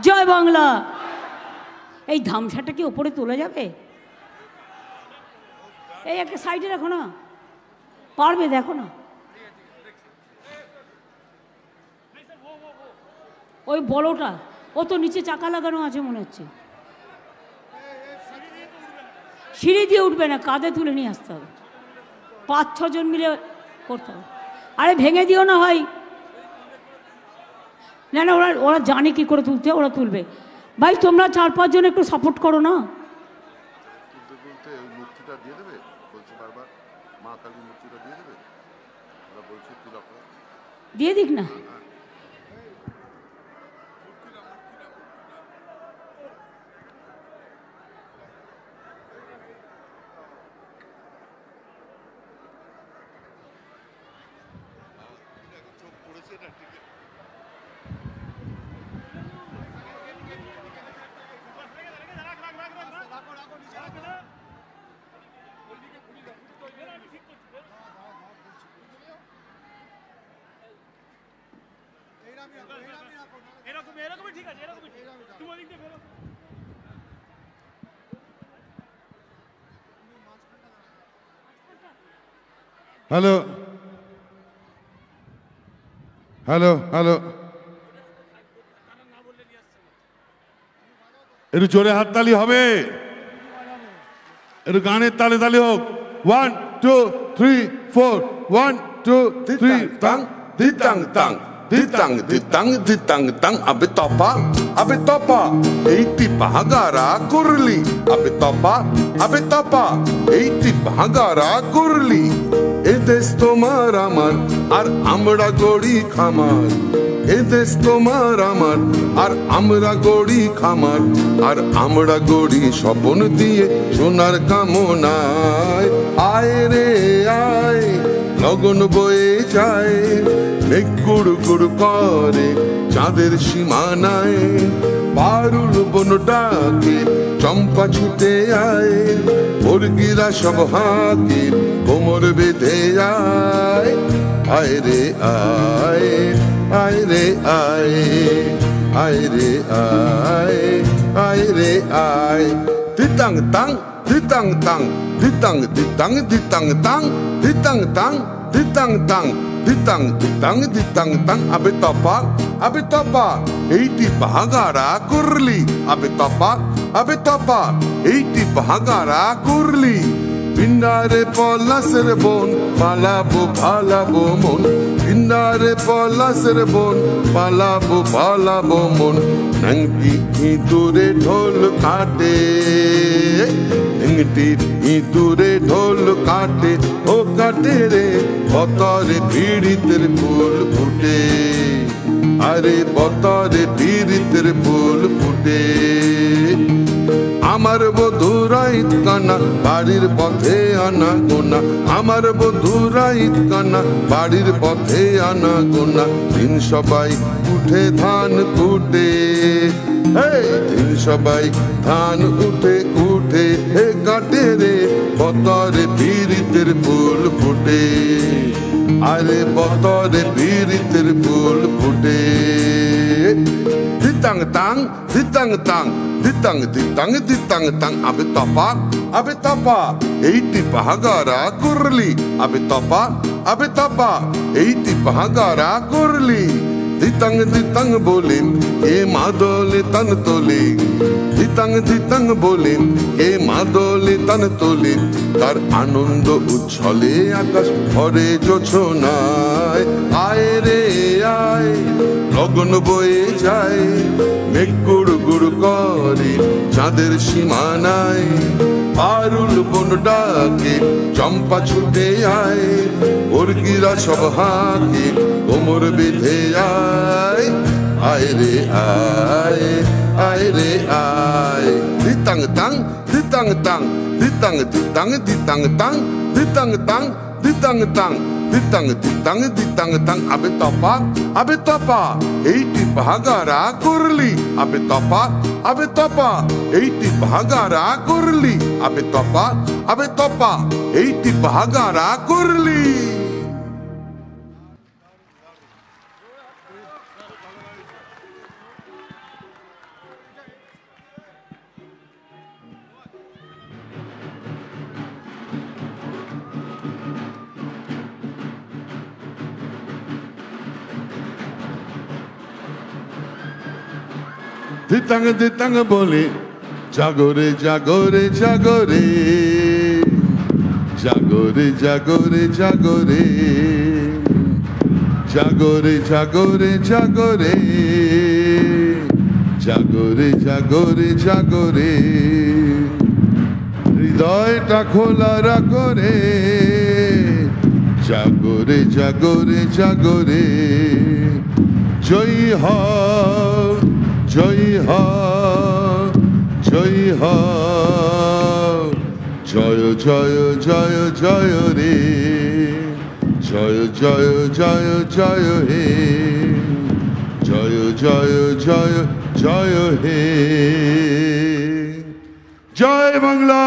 জয় বাংলা। এই ধামসাটা কি ওপরে তোলা যাবে? এই একটা সাইডে রাখো না, পারবে? দেখো না, ওই বড়টা, ও তো নিচে চাকা লাগানো আছে মনে হচ্ছে। সিঁড়ি দিয়ে উঠবে না, কাঁধে তুলে নিয়ে আসতে হবে, 5-6 জন মিলে করতে হবে। আরে ভেঙে দিও না ভাই। না না, ওরা ওরা জানে কী করে তুলতে, ওরা তুলবে। ভাই তোমরা 4-5 জন একটু সাপোর্ট করো না। দিয়ে দিক না। হ্যালো হ্যালো হ্যালো, একটু জোরে হাততালি হবে, একটু গানের তালে তালে হোক। 1 2 3 4 1 2 3 tang ditang tang ditang ditang ditang tang abe topa eiti bahagara kurli abe topa eiti bahagara kurli edes tomar amar ar amra gori khamar edes tomar amar ar amra gori khamar ar amra gori Swapan দিয়ে সোনার কামনায় আয় রে আয় লগন বয়ে যায় মেঘ গুড় গুড় করে চাঁদের সীমানায় পারুল বন ডাকে চম্পা ছুটে আয় মুরগিরা সব হাঁকে কোমর বেঁধে আয় আয় রে আয় আয় রে আয় আয় রে আয় আয় রে আয় ditang tang ditang tang ditang ditang ditang tang ditang tang ditang tang ditang ditang ditang tang abe topa eiti bahagara kurli abe topa eiti bahagara kurli Pindare পলাশের বন পালাবো পালাবো মন Pindare পলাশের বন পালাবো পালাবো মন নাংটি ইঁদুরে ঢোল কাটে নাংটি ইঁদুরে ঢোল কাটে ও কাটে রে বতরে পীড়িতের ফুল ফুটে আরে বতরে পীড়িতের ফুল ফুটে আমার বধুরা ইতকানা বাড়ির পথে আনা গোনা আমার বধুরা ইতকানা বাড়ির পথে আনা গোনা দিন সবাই উঠে ধান কুটে দিন সবাই ধান উঠে উঠে হে কাটে রে বতরে পীড়িতের ফুল ফুটে আরে বতরে পীড়িতের ফুল ফুটে ditang tang ditang tang ditang ditang ditang tang abe topa eiti bahagara kurli abe topa eiti bahagara kurli ditang ditang bolim e madole tan tole ditang ditang bolim e madole tan tole তার আনন্দ উচ্ছলে আকাশ ভরে জোছনায় আয় রে আয় লগন বয়ে যায় মেঘ গুড় গুড় করে চাঁদের সীমানায় পারুল বন ডাকে চম্পা ছুটে আয় মুরগিরা সব হাঁকে কোমর বেঁধে আয় আয় রে আয় আয় রে আয় ditang tang ditang tang ditang ditang ditang tang ditang tang ditang tang ditang ditang ditang tang abe topa eiti bahagara kurli abe topa eiti bahagara kurli abe topa eiti bahagara kurli ধিতাং বলে জাগরে জাগরে জাগরে জাগরে জাগরে জাগরে জাগরে জাগরে জাগরে জাগরে জাগরে জাগরে হৃদয়টা খোলা রাখরে জাগরে জাগরে জাগরে জয় হ জয় হ জয় হ জয় জয় জয় জয় রে জয় জয় জয় জয় হে জয় জয় জয় জয় হে জয় বাংলা।